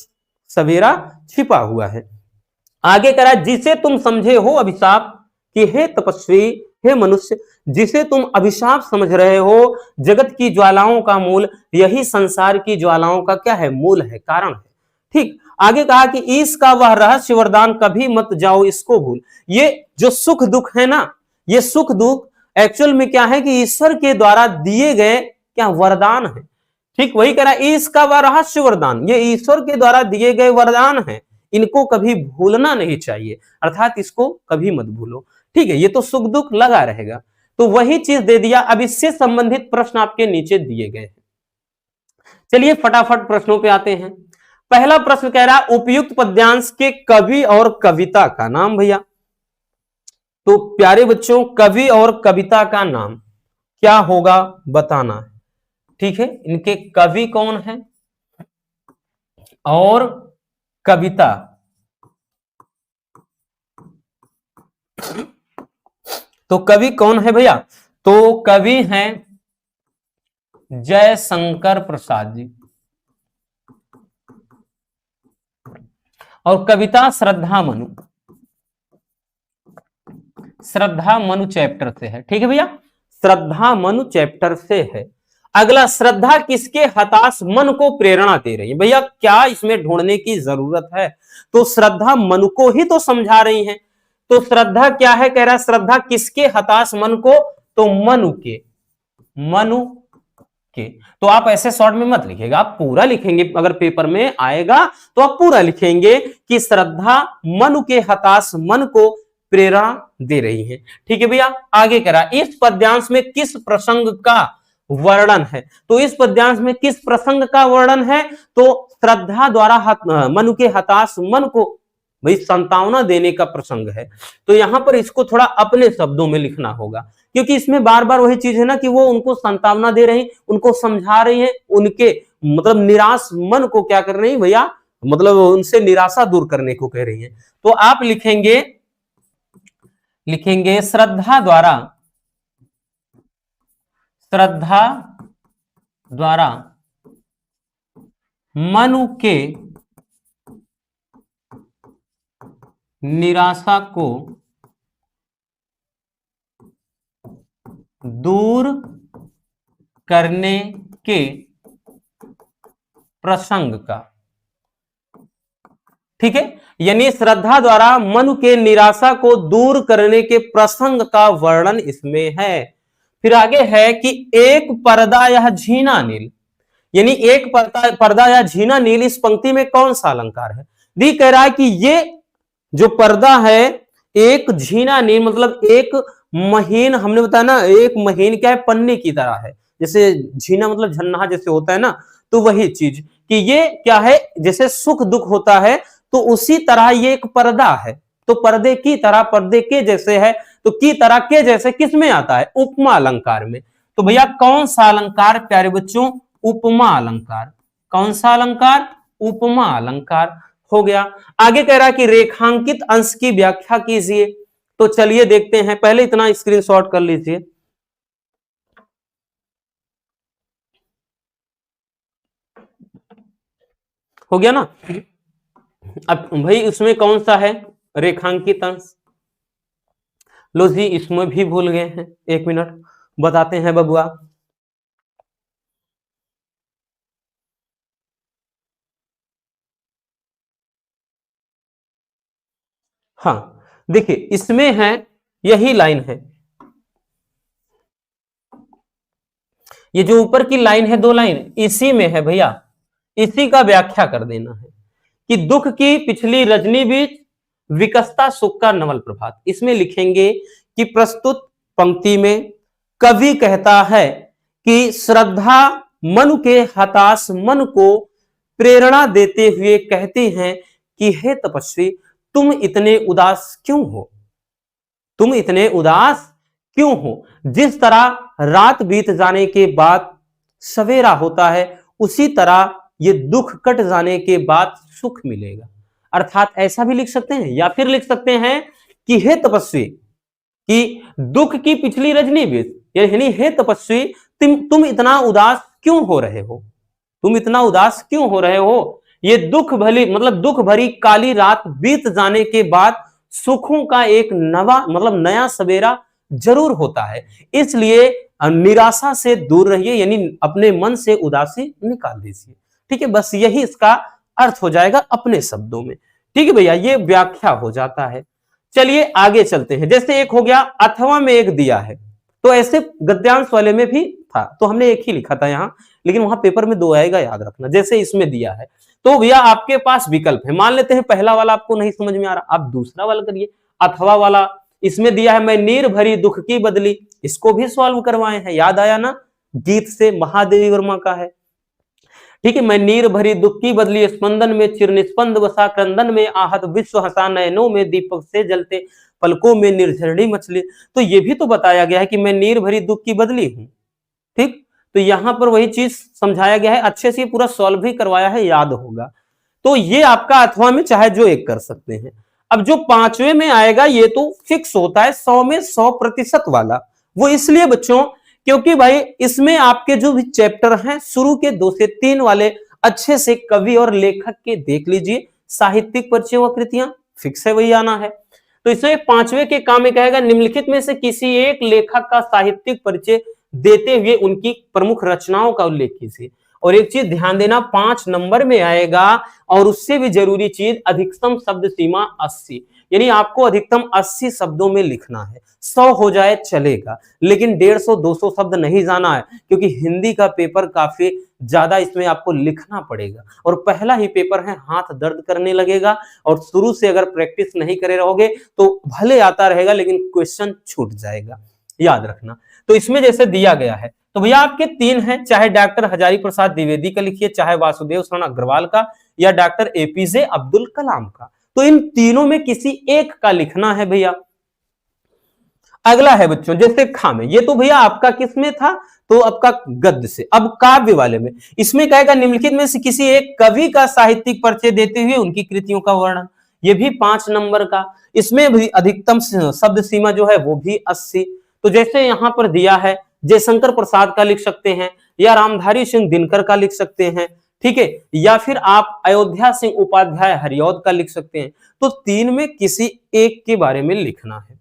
सवेरा छिपा हुआ है। आगे करा, जिसे तुम समझे हो अभिशाप, कि हे तपस्वी, हे मनुष्य, जिसे तुम अभिशाप समझ रहे हो, जगत की ज्वालाओं का मूल, यही संसार की ज्वालाओं का क्या है, मूल है, कारण है। ठीक, आगे कहा कि इसका वह रहस्य वरदान, कभी मत जाओ इसको भूल। ये जो सुख दुख है ना, ये सुख दुख एक्चुअल में क्या है कि ईश्वर के द्वारा दिए गए क्या वरदान है। ठीक, वही कह रहा है, इसका वह रहस्य वरदान, ये ईश्वर के द्वारा दिए गए वरदान है, इनको कभी भूलना नहीं चाहिए, अर्थात इसको कभी मत भूलो। ठीक है, ये तो सुख दुख लगा रहेगा। तो वही चीज दे दिया। अब इससे संबंधित प्रश्न आपके नीचे दिए गए हैं। चलिए फटाफट प्रश्नों पे आते हैं। पहला प्रश्न कह रहा है उपयुक्त पद्यांश के कवि और कविता का नाम। भैया तो प्यारे बच्चों, कवि और कविता का नाम क्या होगा बताना है। ठीक है, इनके कवि कौन है और कविता तो कवि कौन है भैया? तो कवि हैं जयशंकर प्रसाद जी और कविता श्रद्धा मनु। श्रद्धा मनु चैप्टर से है। ठीक है भैया, श्रद्धा मनु चैप्टर से है। अगला, श्रद्धा किसके हताश मन को प्रेरणा दे रही है? भैया क्या इसमें ढूंढने की जरूरत है? तो श्रद्धा मनु को ही तो समझा रही है। तो श्रद्धा क्या है? कह रहा है श्रद्धा किसके हताश मन को? तो मनु के। मनु के। तो आप ऐसे शॉर्ट में मत लिखिएगा, आप पूरा लिखेंगे। अगर पेपर में आएगा तो आप पूरा लिखेंगे कि श्रद्धा मनु के हताश मन को प्रेरणा दे रही है। ठीक है भैया, आगे कह रहा इस पद्यांश में किस प्रसंग का वर्णन है? तो इस पद्यांश में किस प्रसंग का वर्णन है? तो श्रद्धा द्वारा मनु के हताश मन को भाई संतावना देने का प्रसंग है। तो यहां पर इसको थोड़ा अपने शब्दों में लिखना होगा, क्योंकि इसमें बार बार वही चीज है ना कि वो उनको संतावना दे रही, उनको समझा रही है, उनके मतलब निराश मन को क्या कर रही है भैया, मतलब उनसे निराशा दूर करने को कह रही है। तो आप लिखेंगे श्रद्धा द्वारा मनु के निराशा को दूर करने के प्रसंग का। ठीक है, यानी श्रद्धा द्वारा मनु के निराशा को दूर करने के प्रसंग का वर्णन इसमें है। फिर आगे है कि एक पर्दा या झीना नील, यानी एक पर्दा या झीना नील इस पंक्ति में कौन सा अलंकार है? दी कह रहा है कि ये जो पर्दा है एक झीना नील, मतलब एक महीन, हमने बताया ना एक महीन क्या है, पन्ने की तरह है। जैसे झीना मतलब झन्ना जैसे होता है ना, तो वही चीज कि ये क्या है, जैसे सुख दुख होता है तो उसी तरह ये एक पर्दा है। तो पर्दे की तरह, पर्दे के जैसे है, तो की तरह के जैसे किस में आता है? उपमा अलंकार में। तो भैया कौन सा अलंकार प्यारे बच्चों? उपमा अलंकार। कौन सा अलंकार? उपमा अलंकार हो गया। आगे कह रहा है कि रेखांकित अंश की व्याख्या कीजिए। तो चलिए देखते हैं, पहले इतना स्क्रीनशॉट कर लीजिए। हो गया ना? अब भाई उसमें कौन सा है रेखांकित अंश? लो जी, इसमें भी भूल गए हैं, एक मिनट बताते हैं बबुआ। हाँ देखिए, इसमें है यही लाइन है, ये जो ऊपर की लाइन है, 2 लाइन इसी में है भैया। इसी का व्याख्या कर देना है कि दुख की पिछली रजनी बीच विकसता सुख का नवल प्रभात। इसमें लिखेंगे कि प्रस्तुत पंक्ति में कवि कहता है कि श्रद्धा मनु के हताश मन को प्रेरणा देते हुए कहते हैं कि हे तपस्वी, तुम इतने उदास क्यों हो? तुम इतने उदास क्यों हो? जिस तरह रात बीत जाने के बाद सवेरा होता है, उसी तरह ये दुख कट जाने के बाद सुख मिलेगा। अर्थात ऐसा भी लिख सकते हैं, या फिर लिख सकते हैं कि हे तपस्वी, कि दुख की पिछली रजनी बीत, यानी हे तपस्वी, तुम इतना उदास क्यों हो रहे हो? तुम इतना उदास क्यों हो रहे हो? ये दुख भली मतलब दुख भरी काली रात बीत जाने के बाद सुखों का एक नवा मतलब नया सवेरा जरूर होता है। इसलिए निराशा से दूर रहिए, यानी अपने मन से उदासी निकाल दीजिए। ठीक है, बस यही इसका अर्थ हो जाएगा अपने शब्दों में। ठीक है भैया, ये व्याख्या हो जाता है। चलिए आगे चलते हैं। जैसे एक हो गया अथवा में एक दिया है, तो ऐसे गद्यांश वाले में भी था, तो हमने एक ही लिखा था यहां, लेकिन वहां पेपर में 2 आएगा, याद रखना। जैसे इसमें दिया है तो भैया आपके पास विकल्प है, मान लेते हैं पहला वाला आपको नहीं समझ में आ रहा, आप दूसरा वाला करिए, अथवा वाला। इसमें दिया है मैं नीर भरी दुख की बदली, इसको भी सॉल्व करवाए हैं, याद आया ना, गीत से महादेवी वर्मा का है। ठीक है, मैं नीर भरी दुख की बदली स्पंदन में चिर निस्पंद बसा क्रंदन में आहत विश्व हंसा नयनों में दीपक से जलते पलकों में निर्झरणी मछली। तो ये भी तो बताया गया है कि मैं नीर भरी दुख की बदली हूं। ठीक, तो यहां पर वही चीज समझाया गया है, अच्छे से पूरा सॉल्व भी करवाया है, याद होगा। तो ये आपका अथवा में चाहे जो एक कर सकते हैं। अब जो पांचवें में आएगा ये तो फिक्स होता है 100 में 100% वाला। वो इसलिए बच्चों क्योंकि भाई इसमें आपके जो भी चैप्टर हैं शुरू के 2 से 3 वाले अच्छे से कवि और लेखक के देख लीजिए, साहित्यिक परिचय व कृतियां फिक्स है, वही आना है। तो इसमें पांचवें के काम में कहेगा निम्नलिखित में से किसी एक लेखक का साहित्यिक परिचय देते हुए उनकी प्रमुख रचनाओं का उल्लेख कीजिए। और एक चीज ध्यान देना, 5 नंबर में आएगा और उससे भी जरूरी चीज अधिकतम शब्द सीमा 80, यानी आपको अधिकतम 80 शब्दों में लिखना है। 100 हो जाए चलेगा, लेकिन 150-200 शब्द नहीं जाना है, क्योंकि हिंदी का पेपर काफी ज्यादा इसमें आपको लिखना पड़ेगा और पहला ही पेपर है, हाथ दर्द करने लगेगा। और शुरू से अगर प्रैक्टिस नहीं करे रहोगे तो भले आता रहेगा लेकिन क्वेश्चन छूट जाएगा, याद रखना। तो इसमें जैसे दिया गया है, तो भैया आपके 3 हैं, चाहे डॉक्टर हजारी प्रसाद द्विवेदी का लिखिए, चाहे वासुदेव शरण अग्रवाल का, या डॉक्टर एपीजे अब्दुल कलाम का। तो इन तीनों में किसी एक का लिखना है भैया। अगला है बच्चों जैसे खामे, ये तो भैया आपका किस में था, तो आपका गद्य से। अब काव्य वाले में इसमें कहेगा निम्नलिखित में से किसी एक कवि का साहित्यिक परिचय देते हुए उनकी कृतियों का वर्णन, ये भी 5 नंबर का। इसमें भी अधिकतम शब्द सीमा जो है वो भी 80। तो जैसे यहां पर दिया है जयशंकर प्रसाद का लिख सकते हैं, या रामधारी सिंह दिनकर का लिख सकते हैं, ठीक है, या फिर आप अयोध्या सिंह उपाध्याय हरिऔध का लिख सकते हैं। तो 3 में किसी एक के बारे में लिखना है,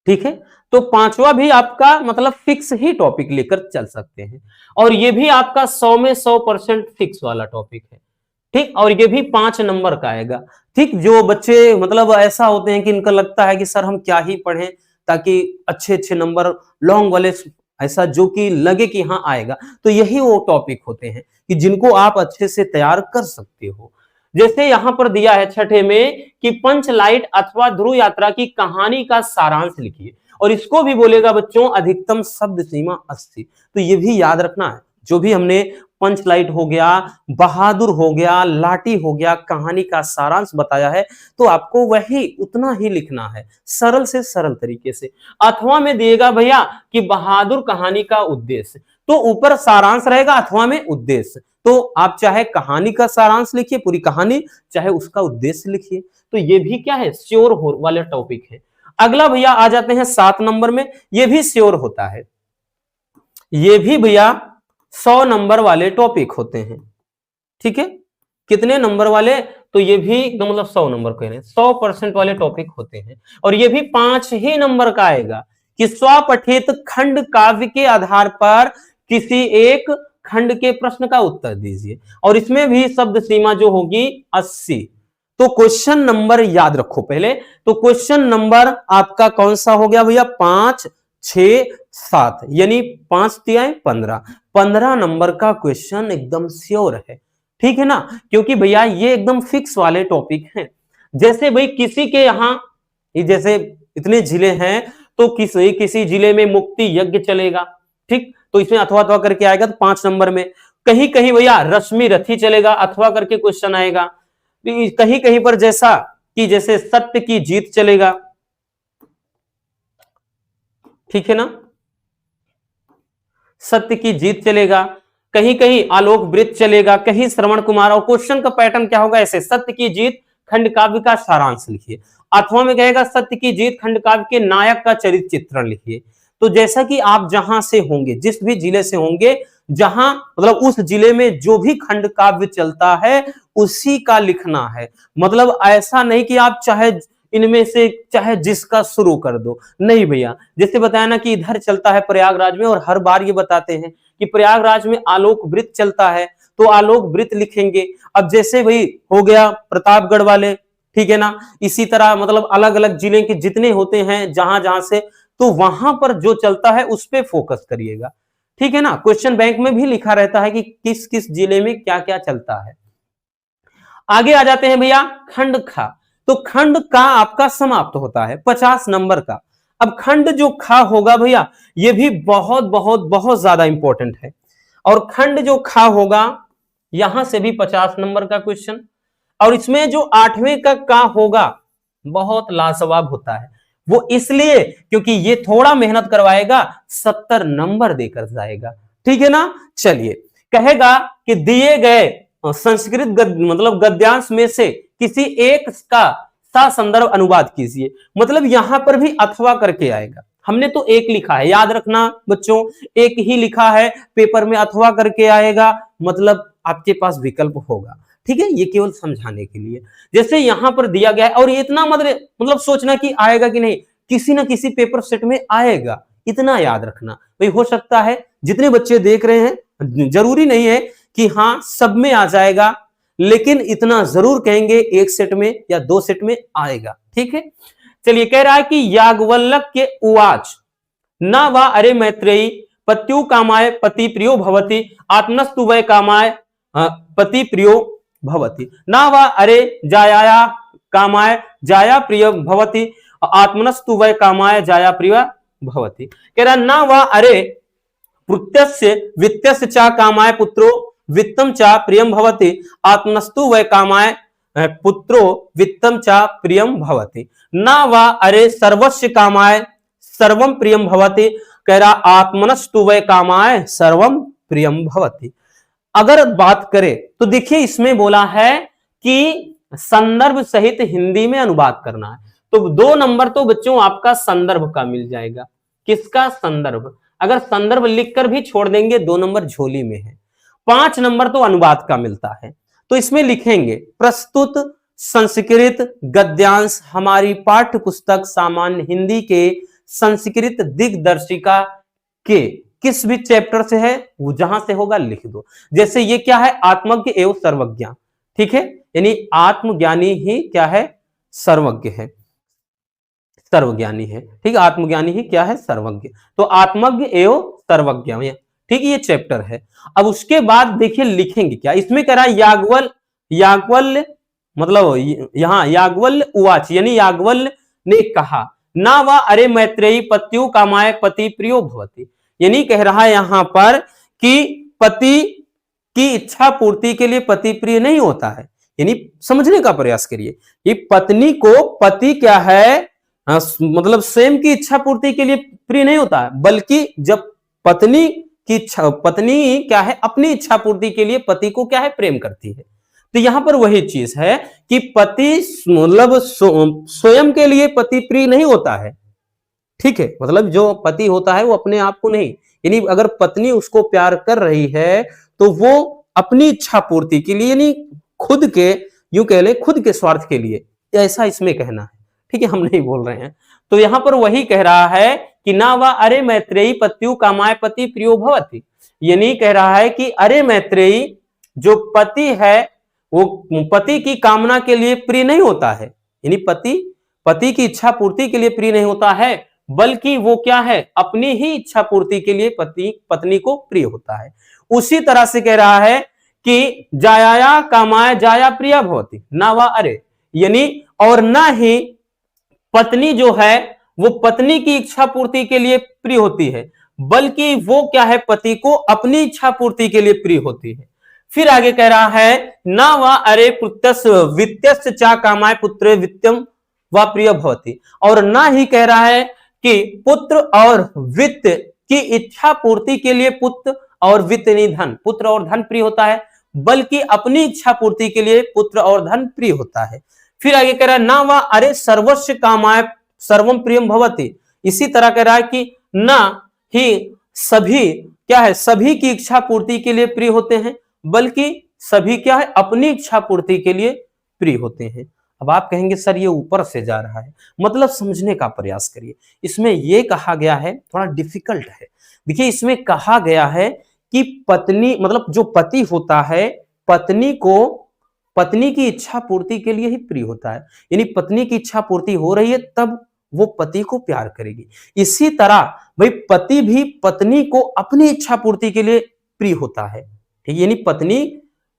ठीक है। तो 5वां भी आपका मतलब फिक्स ही टॉपिक लेकर चल सकते हैं, और ये भी आपका 100 में 100% फिक्स वाला टॉपिक है, ठीक। और ये भी 5 नंबर का आएगा, ठीक। जो बच्चे मतलब ऐसा होते हैं कि इनका लगता है कि सर हम क्या ही पढ़ें ताकि अच्छे अच्छे नंबर लॉन्ग वाले, ऐसा जो कि लगे कि हाँ आएगा, तो यही वो टॉपिक होते हैं कि जिनको आप अच्छे से तैयार कर सकते हो। जैसे यहां पर दिया है छठे में कि पंचलाइट अथवा ध्रुव यात्रा की कहानी का सारांश लिखिए, और इसको भी बोलेगा बच्चों अधिकतम शब्द सीमा 80। तो ये भी याद रखना है, जो भी हमने पंचलाइट हो गया, बहादुर हो गया, लाठी हो गया, कहानी का सारांश बताया है, तो आपको वही उतना ही लिखना है, सरल से सरल तरीके से। अथवा में दिएगा भैया कि बहादुर कहानी का उद्देश्य, तो ऊपर सारांश रहेगा, अथवा में उद्देश्य। तो आप चाहे कहानी का सारांश लिखिए पूरी कहानी, चाहे उसका उद्देश्य लिखिए। तो ये भी क्या है, श्योर हो वाले टॉपिक है। अगला भैया आ जाते हैं 7 नंबर में, ये भी श्योर होता है, ये भी भैया 100 नंबर वाले टॉपिक होते हैं, ठीक है। कितने नंबर वाले, तो ये भी मतलब 100 नंबर कह रहे हैं, 100% वाले टॉपिक होते हैं। और ये भी 5 ही नंबर का आएगा कि स्वपठित खंड काव्य के आधार पर किसी एक खंड के प्रश्न का उत्तर दीजिए, और इसमें भी शब्द सीमा जो होगी 80। तो क्वेश्चन नंबर याद रखो पहले, तो क्वेश्चन नंबर आपका कौन सा हो गया भैया, 5, 6, 7, यानी 5 तिहाई 15, 15 नंबर का क्वेश्चन एकदम श्योर है, ठीक है ना, क्योंकि भैया ये एकदम फिक्स वाले टॉपिक हैं। जैसे भाई किसी के यहां जैसे इतने जिले हैं, तो किसी जिले में मुक्ति यज्ञ चलेगा, ठीक, तो इसमें अथवा अथवा करके आएगा, तो 5 नंबर में। कहीं कहीं भैया रश्मि रथी चलेगा, अथवा करके क्वेश्चन आएगा। कहीं कहीं पर जैसा कि जैसे सत्य की जीत चलेगा, ठीक है ना, सत्य की जीत चलेगा। कहीं कहीं आलोक वृत्त चलेगा, कहीं श्रवण कुमार। और क्वेश्चन का पैटर्न क्या होगा, ऐसे सत्य की जीत खंड काव्य का सारांश लिखिए। अथवा में कहेगा सत्य की जीत खंड काव्य के नायक का चरित्र चित्रण लिखिए। तो जैसा कि आप जहां से होंगे, जिस भी जिले से होंगे, जहां मतलब उस जिले में जो भी खंड काव्य चलता है उसी का लिखना है। मतलब ऐसा नहीं कि आप चाहे इनमें से चाहे जिसका शुरू कर दो, नहीं भैया। जैसे बताया ना कि इधर चलता है प्रयागराज में, और हर बार ये बताते हैं कि प्रयागराज में आलोक वृत्त चलता है, तो आलोक वृत्त लिखेंगे। अब जैसे भाई हो गया प्रतापगढ़ वाले, ठीक है ना, इसी तरह मतलब अलग अलग जिले के जितने होते हैं जहां जहां से, तो वहां पर जो चलता है उस पर फोकस करिएगा, ठीक है ना। क्वेश्चन बैंक में भी लिखा रहता है कि किस किस जिले में क्या क्या चलता है। आगे आ जाते हैं भैया खंड खा। तो खंड का आपका समाप्त होता है 50 नंबर का। अब खंड जो खा होगा भैया ये भी बहुत बहुत बहुत ज्यादा इंपॉर्टेंट है, और खंड जो खा होगा यहां से भी 50 नंबर का क्वेश्चन, और इसमें जो 8वें का होगा बहुत लाजवाब होता है। वो इसलिए क्योंकि ये थोड़ा मेहनत करवाएगा, 70 नंबर देकर जाएगा। ठीक है ना। चलिए, कहेगा कि दिए गए संस्कृत मतलब गद्यांश में से किसी एक का संदर्भ अनुवाद कीजिए। मतलब यहां पर भी अथवा करके आएगा। हमने तो एक लिखा है, याद रखना बच्चों, एक ही लिखा है, पेपर में अथवा करके आएगा, मतलब आपके पास विकल्प होगा। ठीक है, ये केवल समझाने के लिए। जैसे यहां पर दिया गया है, और ये इतना मतलब सोचना कि आएगा कि नहीं, किसी ना किसी पेपर सेट में आएगा, इतना याद रखना। भाई हो सकता है जितने बच्चे देख रहे हैं, जरूरी नहीं है कि हाँ सब में आ जाएगा, लेकिन इतना जरूर कहेंगे एक सेट में या 2 सेट में आएगा। ठीक है, चलिए, कह रहा है कि याज्ञवल्क्य के उवाच न वा अरे मैत्रेयी पत्यु कामाय पति प्रियो भवति आत्मनस्तु वै कामाय पति प्रियो भवति न वा अरे जाया कामाय जाया प्रिय भवति आत्मनस्तु वै कामाय जाया प्रिय भवति। कह रहा न वा अरे पुत्रस्य वित्तस्य च कामाय पुत्रो वित्तम च प्रियम भवति आत्मनस्तु वै कामाय पुत्रो वित्तम च प्रियम भवति न वा अरे सर्वस्य कामाय सर्वम प्रियम भवति। कह रहा आत्मनस्तु वै कामाय सर्वम प्रियम भवति। अगर बात करें तो देखिए इसमें बोला है कि संदर्भ सहित हिंदी में अनुवाद करना है, तो 2 नंबर तो बच्चों आपका संदर्भ का मिल जाएगा। किसका? संदर्भ। अगर संदर्भ लिखकर भी छोड़ देंगे 2 नंबर झोली में है। 5 नंबर तो अनुवाद का मिलता है। तो इसमें लिखेंगे प्रस्तुत संस्कृत गद्यांश हमारी पाठ्य पुस्तक सामान्य हिंदी के संस्कृत दिग्दर्शिका के किस भी चैप्टर से है, वो जहां से होगा लिख दो। जैसे ये क्या है, आत्मज्ञ एवं सर्वज्ञ। ठीक है, यानी आत्मज्ञानी ही क्या है, सर्वज्ञ है, सर्वज्ञानी है। ठीक है, आत्मज्ञानी ही क्या है, सर्वज्ञ। तो आत्मज्ञ एवं सर्वज्ञ, ठीक है, ये चैप्टर है। अब उसके बाद देखिए लिखेंगे क्या, इसमें कह रहा है याज्ञवल्क्य मतलब यहां याज्ञवल्क्य उवाच, यानी याज्ञवल्क्य ने कहा ना वा अरे मैत्रेयी पत्यु कामाय पति प्रियो भवति। यानी कह रहा है यहां पर कि पति की इच्छा पूर्ति के लिए पति प्रिय नहीं होता है। यानी समझने का प्रयास करिए, ये पत्नी को पति क्या है, मतलब स्वयं की इच्छा पूर्ति के लिए प्रिय नहीं होता है, बल्कि जब पत्नी की इच्छा, पत्नी क्या है अपनी इच्छा पूर्ति के लिए पति को क्या है, प्रेम करती है। तो यहां पर वही चीज है कि पति मतलब स्वयं के लिए पति प्रिय नहीं होता है। ठीक है, मतलब जो पति होता है वो अपने आप को नहीं, यानी अगर पत्नी उसको प्यार कर रही है तो वो अपनी इच्छा पूर्ति के लिए, यानी खुद के, यूं कह ले खुद के स्वार्थ के लिए, ऐसा इसमें कहना है। ठीक है, हम नहीं बोल रहे हैं। तो यहां पर वही कह रहा है कि ना वा अरे मैत्रेयी पत्यु कामाय पति प्रियो भवति। यानी कह रहा है कि अरे मैत्रेयी जो पति है वो पति की कामना के लिए प्रिय नहीं होता है, यानी पति की इच्छा पूर्ति के लिए प्रिय नहीं होता है, बल्कि वो क्या है, अपनी ही इच्छा पूर्ति के लिए पत्नी को प्रिय होता है। उसी तरह से कह रहा है कि जाया कामाय जाया प्रिया भवति ना वा अरे, यानी और ना ही पत्नी जो है वो पत्नी की इच्छा पूर्ति के लिए प्रिय होती है, बल्कि वो क्या है, पति को अपनी इच्छा पूर्ति के लिए प्रिय होती है। फिर आगे कह रहा है ना वा अरे पुत्रस्य वित्तस्य च कामाय पुत्र वित्तम वा प्रिय भवति, और ना ही कह रहा है कि पुत्र और वित्त की इच्छा पूर्ति के लिए पुत्र और वित्त नहीं धन, पुत्र और धन प्रिय होता है, बल्कि अपनी इच्छा पूर्ति के लिए पुत्र और धन प्रिय होता है। फिर आगे कह रहा है ना वा अरे सर्वस्व कामाय सर्वम प्रियम भवति। इसी तरह कह रहा है कि ना ही सभी क्या है, सभी की इच्छा पूर्ति के लिए प्रिय होते हैं, बल्कि सभी क्या है, अपनी इच्छा पूर्ति के लिए प्रिय होते हैं। अब आप कहेंगे सर ये ऊपर से जा रहा है, मतलब समझने का प्रयास करिए। इसमें यह कहा गया है, थोड़ा डिफिकल्ट है। देखिए इसमें कहा गया है कि पत्नी मतलब जो पति होता है पत्नी को पत्नी की इच्छा पूर्ति के लिए ही प्रिय होता है, यानी पत्नी की इच्छा पूर्ति हो रही है तब वो पति को प्यार करेगी। इसी तरह भाई पति भी पत्नी को अपनी इच्छा पूर्ति के लिए प्रिय होता है। ठीक, यानी पत्नी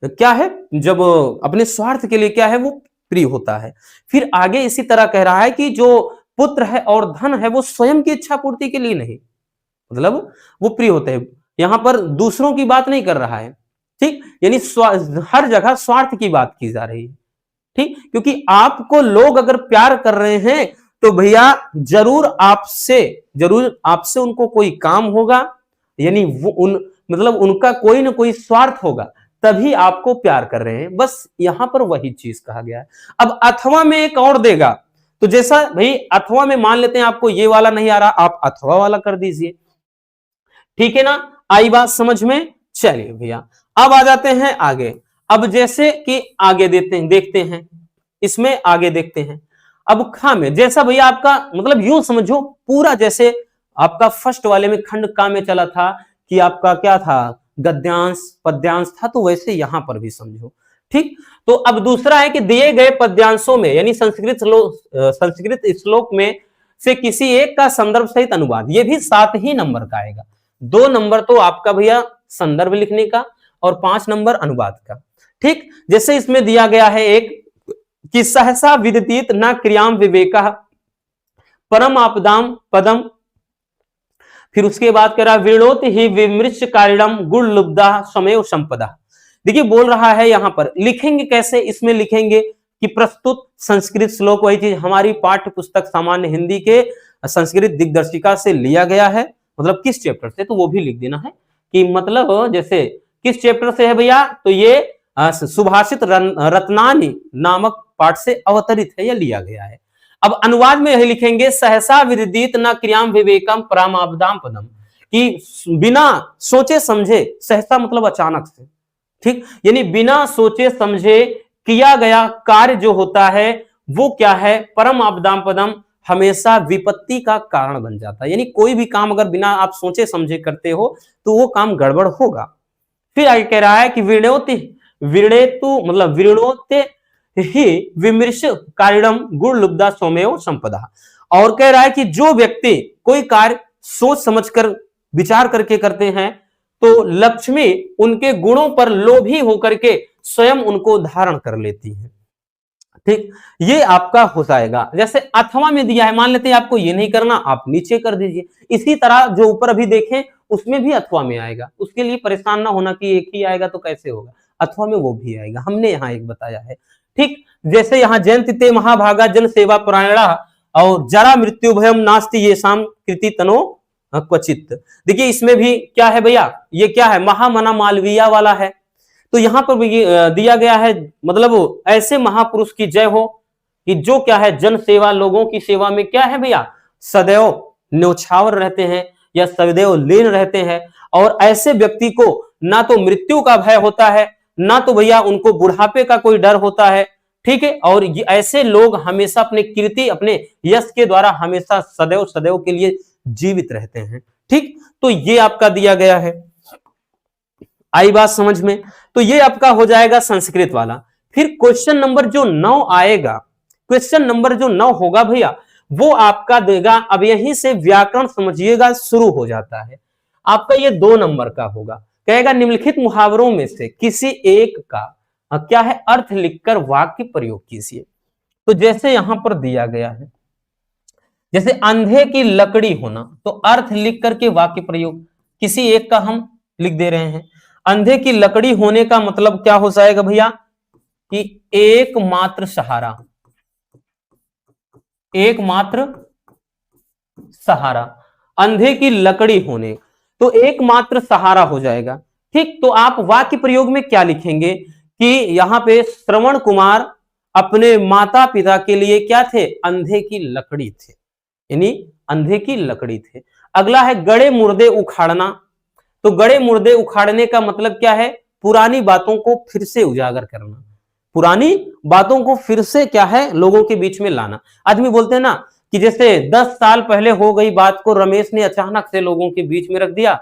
क्या है, जब अपने स्वार्थ के लिए क्या है वो प्रिय होता है। फिर आगे इसी तरह कह रहा है कि जो पुत्र है और धन है वो स्वयं की इच्छा पूर्ति के लिए नहीं, मतलब वो प्रिय होते हैं। यहां पर दूसरों की बात नहीं कर रहा है, ठीक, यानी हर जगह स्वार्थ की बात की जा रही है, ठीक, क्योंकि आपको लोग अगर प्यार कर रहे हैं तो भैया जरूर आपसे उनको कोई काम होगा, यानी वो मतलब उनका कोई ना कोई स्वार्थ होगा, तभी आपको प्यार कर रहे हैं। बस यहां पर वही चीज कहा गया है। अब अथवा में एक और देगा, तो जैसा भाई अथवा में मान लेते हैं आपको ये वाला नहीं आ रहा, आप अथवा वाला कर दीजिए, ठीक है ना, आई बात समझ में। चलिए भैया अब आ जाते हैं आगे। अब जैसे कि आगे देखते हैं इसमें, आगे देखते हैं। अब खा में जैसा भैया आपका मतलब यूं समझो पूरा जैसे आपका फर्स्ट वाले में खंड का में चला था कि आपका क्या था, गद्यांश पद्यांश था, तो वैसे यहां पर भी समझो, ठीक। तो अब दूसरा है कि दिए गए पद्यांशों में यानी संस्कृत श्लोक में से किसी एक का संदर्भ सहित अनुवाद, ये भी 7 ही नंबर का आएगा। 2 नंबर तो आपका भैया संदर्भ लिखने का और 5 नंबर अनुवाद का, ठीक। जैसे इसमें दिया गया है एक कि सहसा विदित न क्रियाम विवेका परम आपदाम पदम, फिर उसके बाद कह रहा विणोत ही विमृश कारिणम गुण लुब्धा स्वमेव संपदा। देखिए बोल रहा है यहां पर लिखेंगे कैसे, इसमें लिखेंगे कि प्रस्तुत संस्कृत श्लोक वही चीज हमारी पाठ्य पुस्तक सामान्य हिंदी के संस्कृत दिग्दर्शिका से लिया गया है, मतलब किस चैप्टर से, तो वो भी लिख देना है कि मतलब जैसे किस चैप्टर से है भैया, तो ये सुभाषित रत्नानी नामक पाठ से अवतरित है या लिया गया है। अब अनुवाद में यही लिखेंगे सहसा विदित न क्रियाम विवेकम परामापदाम पदम, कि बिना सोचे समझे, सहसा मतलब अचानक से, ठीक, यानी बिना सोचे समझे किया गया कार्य जो होता है वो क्या है, परम आपदाम पदम, हमेशा विपत्ति का कारण बन जाता है। यानी कोई भी काम अगर बिना आप सोचे समझे करते हो तो वो काम गड़बड़ होगा। फिर आगे कह रहा है कि विणोते ही विमृश कारिणम गुण लुब्धा सोमेव संपदा, और कह रहा है कि जो व्यक्ति कोई कार्य सोच समझकर विचार करके करते हैं तो लक्ष्मी उनके गुणों पर लोभी होकर के स्वयं उनको धारण कर लेती है, ठीक। ये आपका हो जाएगा। जैसे अथवा में दिया है, मान लेते हैं आपको ये नहीं करना, आप नीचे कर दीजिए। इसी तरह जो ऊपर अभी देखें उसमें भी अथवा में आएगा, उसके लिए परेशान ना होना कि एक ही आएगा तो कैसे होगा, अथवा में वो भी आएगा, हमने यहाँ एक बताया है, ठीक। जैसे यहाँ जयंती महाभागा जन सेवा परायणा और जरा मृत्यु भयम नास्ति ये शाम कृति तनो क्वचित। देखिए इसमें भी क्या है भैया, ये क्या है, महामना मालवीय वाला है, तो यहां पर भी दिया गया है मतलब ऐसे महापुरुष की जय हो कि जो क्या है जन सेवा, लोगों की सेवा में क्या है भैया सदैव न्योछावर रहते हैं या सदैव लीन रहते हैं, और ऐसे व्यक्ति को ना तो मृत्यु का भय होता है, ना तो भैया उनको बुढ़ापे का कोई डर होता है, ठीक है। और ऐसे लोग हमेशा अपने कीर्ति अपने यश के द्वारा हमेशा सदैव सदैव के लिए जीवित रहते हैं, ठीक। तो ये आपका दिया गया है, आई बात समझ में। तो ये आपका हो जाएगा संस्कृत वाला। फिर क्वेश्चन नंबर जो 9 आएगा, क्वेश्चन नंबर जो 9 होगा भैया वो आपका देगा, अब यहीं से व्याकरण समझिएगा शुरू हो जाता है आपका, ये 2 नंबर का होगा। कहेगा निम्नलिखित मुहावरों में से किसी एक का क्या है अर्थ लिखकर वाक्य प्रयोग कीजिए। तो जैसे यहां पर दिया गया है, जैसे अंधे की लकड़ी होना, तो अर्थ लिख करके वाक्य प्रयोग किसी एक का हम लिख दे रहे हैं। अंधे की लकड़ी होने का मतलब क्या हो जाएगा भैया कि एकमात्र सहारा, एकमात्र सहारा, अंधे की लकड़ी होने तो एकमात्र सहारा हो जाएगा, ठीक। तो आप वाक्य प्रयोग में क्या लिखेंगे कि यहां पे श्रवण कुमार अपने माता पिता के लिए क्या थे, अंधे की लकड़ी थे, यानी अंधे की लकड़ी थे। अगला है गड़े मुर्दे उखाड़ना, तो गड़े मुर्दे उखाड़ने का मतलब क्या है, पुरानी बातों को फिर से उजागर करना, पुरानी बातों को फिर से क्या है लोगों के बीच में लाना। आदमी बोलते हैं ना कि जैसे 10 साल पहले हो गई बात को रमेश ने अचानक से लोगों के बीच में रख दिया,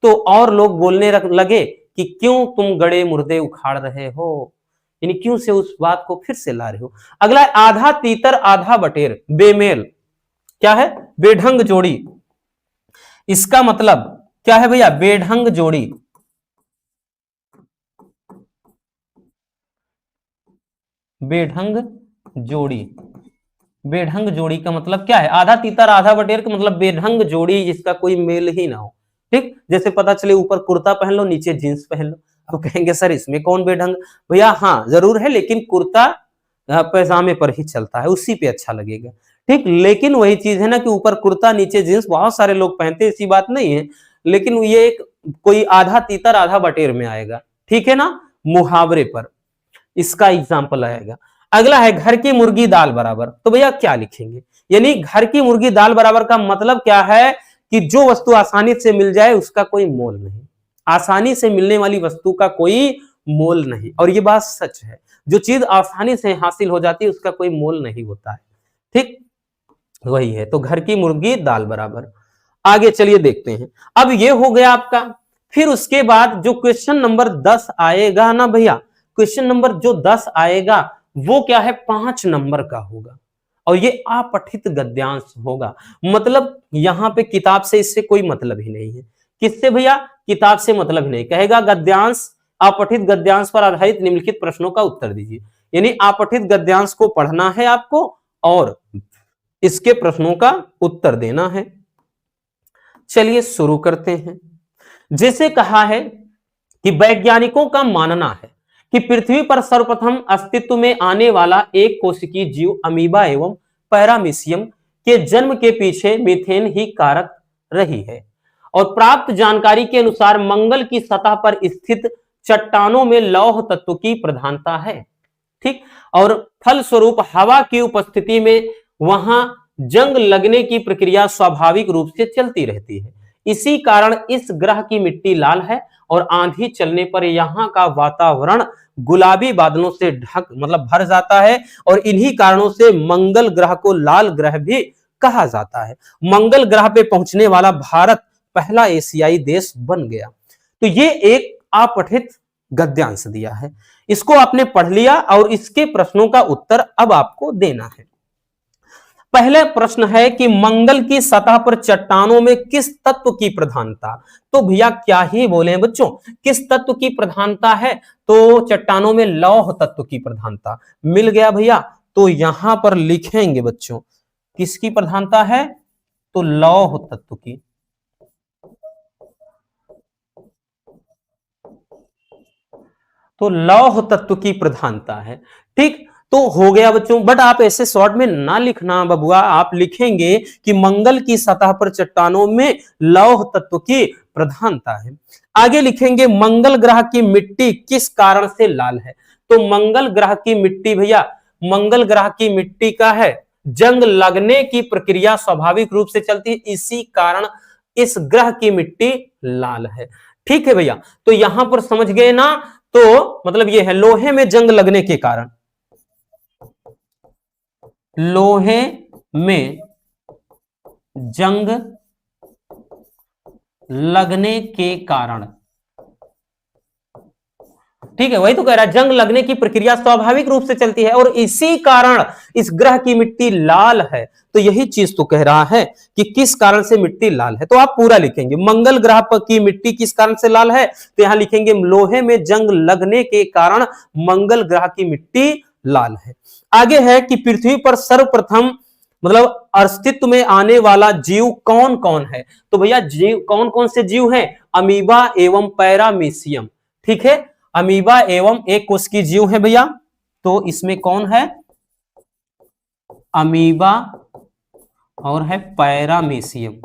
तो और लोग बोलने लगे कि क्यों तुम गड़े मुर्दे उखाड़ रहे हो, यानी क्यों से उस बात को फिर से ला रहे हो। अगला है आधा तीतर आधा बटेर, बेमेल, क्या है बेढंग जोड़ी, इसका मतलब क्या है भैया बेढंग जोड़ी, बेढंग जोड़ी। बेढंग जोड़ी का मतलब क्या है? आधा तीतर आधा बटेर का मतलब बेढंग जोड़ी जिसका कोई मेल ही ना हो। ठीक, जैसे पता चले ऊपर कुर्ता पहन लो नीचे जींस पहन लो, अब कहेंगे सर इसमें कौन बेढंग? भैया हाँ जरूर है, लेकिन कुर्ता पैजामे पर ही चलता है, उसी पे अच्छा लगेगा। ठीक, लेकिन वही चीज है ना कि ऊपर कुर्ता नीचे जींस बहुत सारे लोग पहनते हैं, ऐसी बात नहीं है, लेकिन ये एक कोई आधा तीतर आधा बटेर में आएगा। ठीक है ना, मुहावरे पर इसका एग्जाम्पल आएगा। अगला है घर की मुर्गी दाल बराबर। तो भैया क्या लिखेंगे? यानी घर की मुर्गी दाल बराबर का मतलब क्या है कि जो वस्तु आसानी से मिल जाए उसका कोई मोल नहीं, आसानी से मिलने वाली वस्तु का कोई मोल नहीं। और ये बात सच है, जो चीज आसानी से हासिल हो जाती है उसका कोई मोल नहीं होता है। ठीक, वही है। तो घर की मुर्गी दाल बराबर। आगे चलिए देखते हैं। अब ये हो गया आपका, फिर उसके बाद जो क्वेश्चन नंबर 10 आएगा ना भैया, क्वेश्चन नंबर जो 10 आएगा वो क्या है? 5 नंबर का होगा और ये अपठित गद्यांश होगा। मतलब यहां पे किताब से इससे कोई मतलब ही नहीं है। किससे भैया? किताब से मतलब ही नहीं। कहेगा गद्यांश, अपठित गद्यांश पर आधारित निम्नलिखित प्रश्नों का उत्तर दीजिए। यानी अपठित गद्यांश को पढ़ना है आपको और इसके प्रश्नों का उत्तर देना है। चलिए शुरू करते हैं। जैसे कहा है कि वैज्ञानिकों का मानना है कि पृथ्वी पर सर्वप्रथम अस्तित्व में आने वाला एक कोशिकीय जीव अमीबा एवं पैरामीशियम के जन्म के पीछे मीथेन ही कारक रही है और प्राप्त जानकारी के अनुसार मंगल की सतह पर स्थित चट्टानों में लौह तत्व की प्रधानता है। ठीक, और फलस्वरूप हवा की उपस्थिति में वहां जंग लगने की प्रक्रिया स्वाभाविक रूप से चलती रहती है। इसी कारण इस ग्रह की मिट्टी लाल है और आंधी चलने पर यहाँ का वातावरण गुलाबी बादलों से ढक मतलब भर जाता है और इन्हीं कारणों से मंगल ग्रह को लाल ग्रह भी कहा जाता है। मंगल ग्रह पे पहुंचने वाला भारत पहला एशियाई देश बन गया। तो ये एक अपठित गद्यांश दिया है, इसको आपने पढ़ लिया और इसके प्रश्नों का उत्तर अब आपको देना है। पहले प्रश्न है कि मंगल की सतह पर चट्टानों में किस तत्व की प्रधानता? तो भैया क्या ही बोले बच्चों, किस तत्व की प्रधानता है? तो चट्टानों में लौह तत्व की प्रधानता मिल गया भैया। तो यहां पर लिखेंगे बच्चों किसकी प्रधानता है? तो लौह तत्व की। तो लौह तत्व की प्रधानता है। ठीक, तो हो गया बच्चों। बट आप ऐसे शॉर्ट में ना लिखना बबुआ, आप लिखेंगे कि मंगल की सतह पर चट्टानों में लौह तत्व की प्रधानता है। आगे लिखेंगे मंगल ग्रह की मिट्टी किस कारण से लाल है? तो मंगल ग्रह की मिट्टी भैया, मंगल ग्रह की मिट्टी का है जंग लगने की प्रक्रिया स्वाभाविक रूप से चलती है, इसी कारण इस ग्रह की मिट्टी लाल है। ठीक है भैया, तो यहां पर समझ गए ना? तो मतलब यह है लोहे में जंग लगने के कारण, लोहे में जंग लगने के कारण, ठीक है वही तो कह रहा है, जंग लगने की प्रक्रिया स्वाभाविक रूप से चलती है और इसी कारण इस ग्रह की मिट्टी लाल है। तो यही चीज तो कह रहा है कि किस कारण से मिट्टी लाल है। तो आप पूरा लिखेंगे मंगल ग्रह की मिट्टी किस कारण से लाल है, तो यहां लिखेंगे लोहे में जंग लगने के कारण मंगल ग्रह की मिट्टी लाल है। आगे है कि पृथ्वी पर सर्वप्रथम मतलब अस्तित्व में आने वाला जीव कौन कौन है? तो भैया जीव कौन कौन से जीव हैं? अमीबा एवं पैरामीशियम। ठीक है, अमीबा एवं एक कोशिकीय जीव है भैया। तो इसमें कौन है? अमीबा और है पैरामीशियम।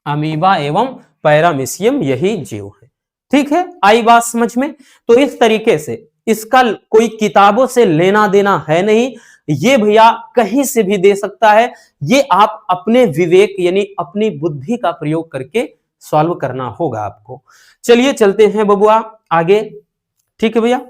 अमीबा एवं पैरामीशियम यही जीव है। ठीक है, आई बात समझ में? तो इस तरीके से इसका कोई किताबों से लेना देना है नहीं, ये भैया कहीं से भी दे सकता है। ये आप अपने विवेक यानी अपनी बुद्धि का प्रयोग करके सॉल्व करना होगा आपको। चलिए चलते हैं बबुआ आगे। ठीक है भैया,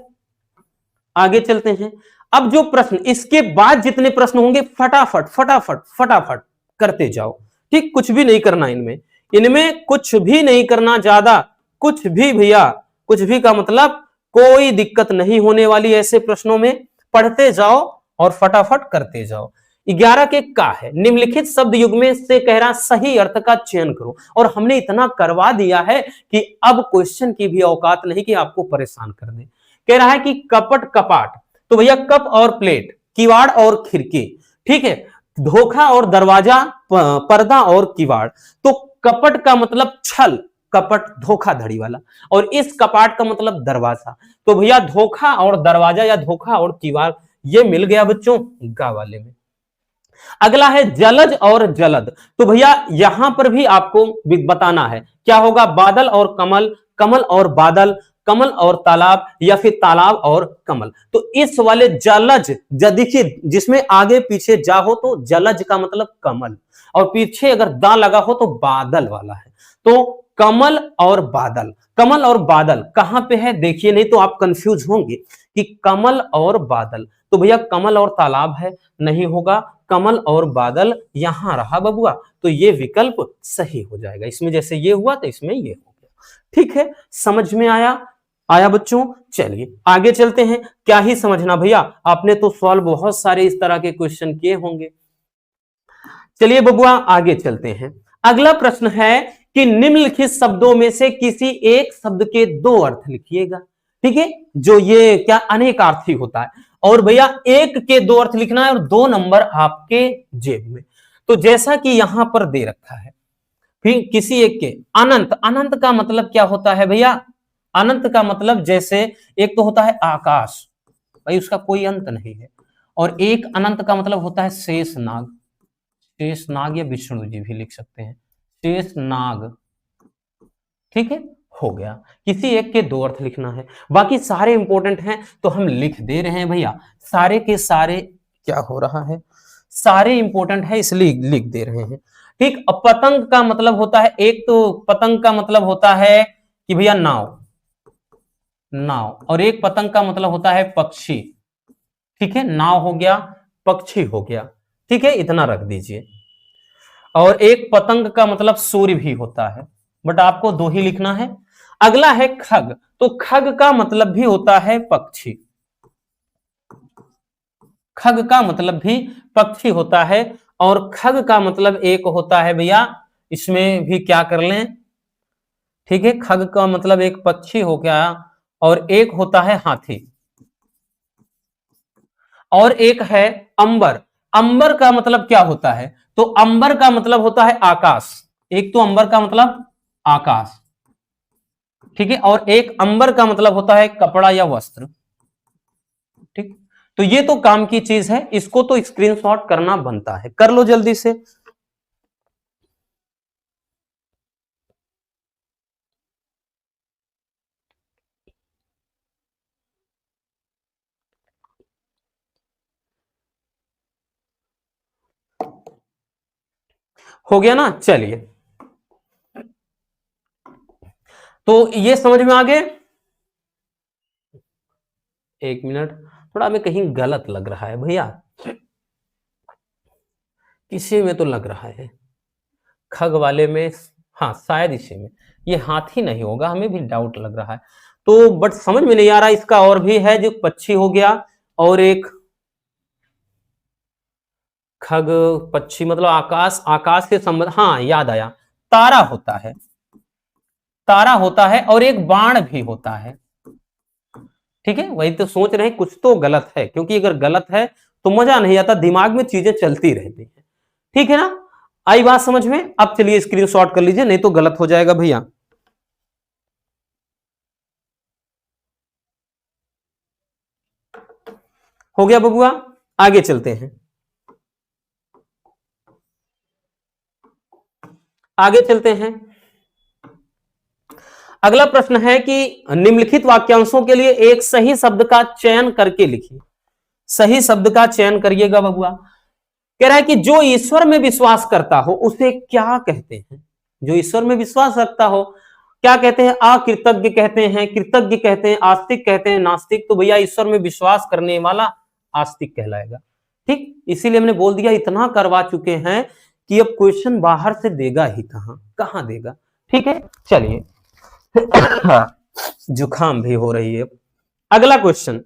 आगे चलते हैं। अब जो प्रश्न इसके बाद जितने प्रश्न होंगे फटाफट फटाफट फटाफट करते जाओ। ठीक, कुछ भी नहीं करना इनमें, इनमें कुछ भी नहीं करना, ज्यादा कुछ भी भैया, कुछ भी का मतलब कोई दिक्कत नहीं होने वाली। ऐसे प्रश्नों में पढ़ते जाओ और फटाफट करते जाओ। 11 के का है, निम्नलिखित शब्द युग्म से कह रहा सही अर्थ का चयन करो। और हमने इतना करवा दिया है कि अब क्वेश्चन की भी औकात नहीं कि आपको परेशान कर दे। कह रहा है कि कपट कपाट, तो भैया कप और प्लेट, किवाड़ और खिड़की, ठीक है, धोखा और दरवाजा, पर्दा और किवाड़। तो कपट का मतलब छल, कपट धोखाधड़ी वाला, और इस कपाट का मतलब दरवाजा। तो भैया धोखा और दरवाजा या धोखा और किवाड़ ये मिल गया बच्चों गा वाले में। अगला है जलज और जलद, तो भैया यहां पर भी आपको बताना है क्या होगा, बादल और कमल, कमल और बादल, कमल और तालाब, या फिर तालाब और कमल। तो इस वाले जलज, देखिए जिसमें आगे पीछे जा हो तो जलज का मतलब कमल, और पीछे अगर दा लगा हो तो बादल वाला है। तो कमल और बादल, कमल और बादल कहां पे है देखिए, नहीं तो आप कंफ्यूज होंगे कि कमल और बादल। तो भैया कमल और तालाब है, नहीं होगा, कमल और बादल यहां रहा बबुआ, तो ये विकल्प सही हो जाएगा। इसमें जैसे ये हुआ तो इसमें ये हो गया। ठीक है, समझ में आया बच्चों। चलिए आगे चलते हैं। क्या ही समझना भैया, आपने तो सवाल बहुत सारे इस तरह के क्वेश्चन किए होंगे। चलिए बबुआ आगे चलते हैं। अगला प्रश्न है कि निम्नलिखित शब्दों में से किसी एक शब्द के दो अर्थ लिखिएगा। ठीक है, जो ये क्या अनेकार्थी होता है, और भैया एक के दो अर्थ लिखना है और 2 नंबर आपके जेब में। तो जैसा कि यहां पर दे रखा है, फिर किसी एक के अनंत, अनंत का मतलब क्या होता है भैया, अनंत का मतलब जैसे एक तो होता है आकाश, भाई उसका कोई अंत नहीं है, और एक अनंत का मतलब होता है शेष नाग, शेष नाग या विष्णु जी भी लिख सकते हैं, शेष नाग। ठीक है, हो गया, किसी एक के दो अर्थ लिखना है, बाकी सारे इंपॉर्टेंट हैं तो हम लिख दे रहे हैं भैया, सारे के सारे क्या हो रहा है, सारे इंपॉर्टेंट है इसलिए लिख दे रहे हैं। ठीक, अब पतंग का मतलब होता है, एक तो पतंग का मतलब होता है कि भैया नाव, नाव, और एक पतंग का मतलब होता है पक्षी। ठीक है, नाव हो गया, पक्षी हो गया, ठीक है, इतना रख दीजिए। और एक पतंग का मतलब सूर्य भी होता है, बट आपको 2 ही लिखना है। अगला है खग, तो खग का मतलब भी होता है पक्षी, खग का मतलब भी पक्षी होता है, और खग का मतलब एक होता है भैया, इसमें भी क्या कर लें, ठीक है, खग का मतलब एक पक्षी हो गया, और एक होता है हाथी, और एक है अंबर। अंबर का मतलब क्या होता है, तो अंबर का मतलब होता है आकाश, एक तो अंबर का मतलब आकाश, ठीक है, और एक अंबर का मतलब होता है कपड़ा या वस्त्र। ठीक, तो ये तो काम की चीज है, इसको तो स्क्रीनशॉट करना बनता है, कर लो जल्दी से। हो गया ना, चलिए, तो ये समझ में आ गए। 1 मिनट, थोड़ा हमें कहीं गलत लग रहा है भैया, किसी में तो लग रहा है, खग वाले में, हाँ शायद इसी में, ये हाथी नहीं होगा, हमें भी डाउट लग रहा है। तो बट समझ में नहीं आ रहा, इसका और भी है, जो पक्षी हो गया, और एक खग, पक्षी मतलब आकाश, आकाश के संबंध, हाँ याद आया, तारा होता है, तारा होता है, और एक बाण भी होता है। ठीक है, वही तो सोच रहे हैं कुछ तो गलत है, क्योंकि अगर गलत है तो मजा नहीं आता, दिमाग में चीजें चलती रहती है। ठीक है ना, आई बात समझ में। अब चलिए स्क्रीनशॉट कर लीजिए, नहीं तो गलत हो जाएगा भैया। हो गया बबुआ, आगे चलते हैं, आगे चलते हैं। अगला प्रश्न है कि निम्नलिखित वाक्यांशों के लिए एक सही शब्द का चयन करके लिखिए, सही शब्द का चयन करिएगा बबुआ। कह रहा है कि जो ईश्वर में विश्वास करता हो उसे क्या कहते हैं, जो ईश्वर में विश्वास रखता हो क्या कहते हैं, अकृतज्ञ कहते हैं, कृतज्ञ कहते हैं, आस्तिक कहते हैं, नास्तिक। तो भैया ईश्वर में विश्वास करने वाला आस्तिक कहलाएगा। ठीक, इसीलिए हमने बोल दिया, इतना करवा चुके हैं कि अब क्वेश्चन बाहर से देगा ही कहां देगा। ठीक है, चलिए जुकाम भी हो रही है। अगला क्वेश्चन,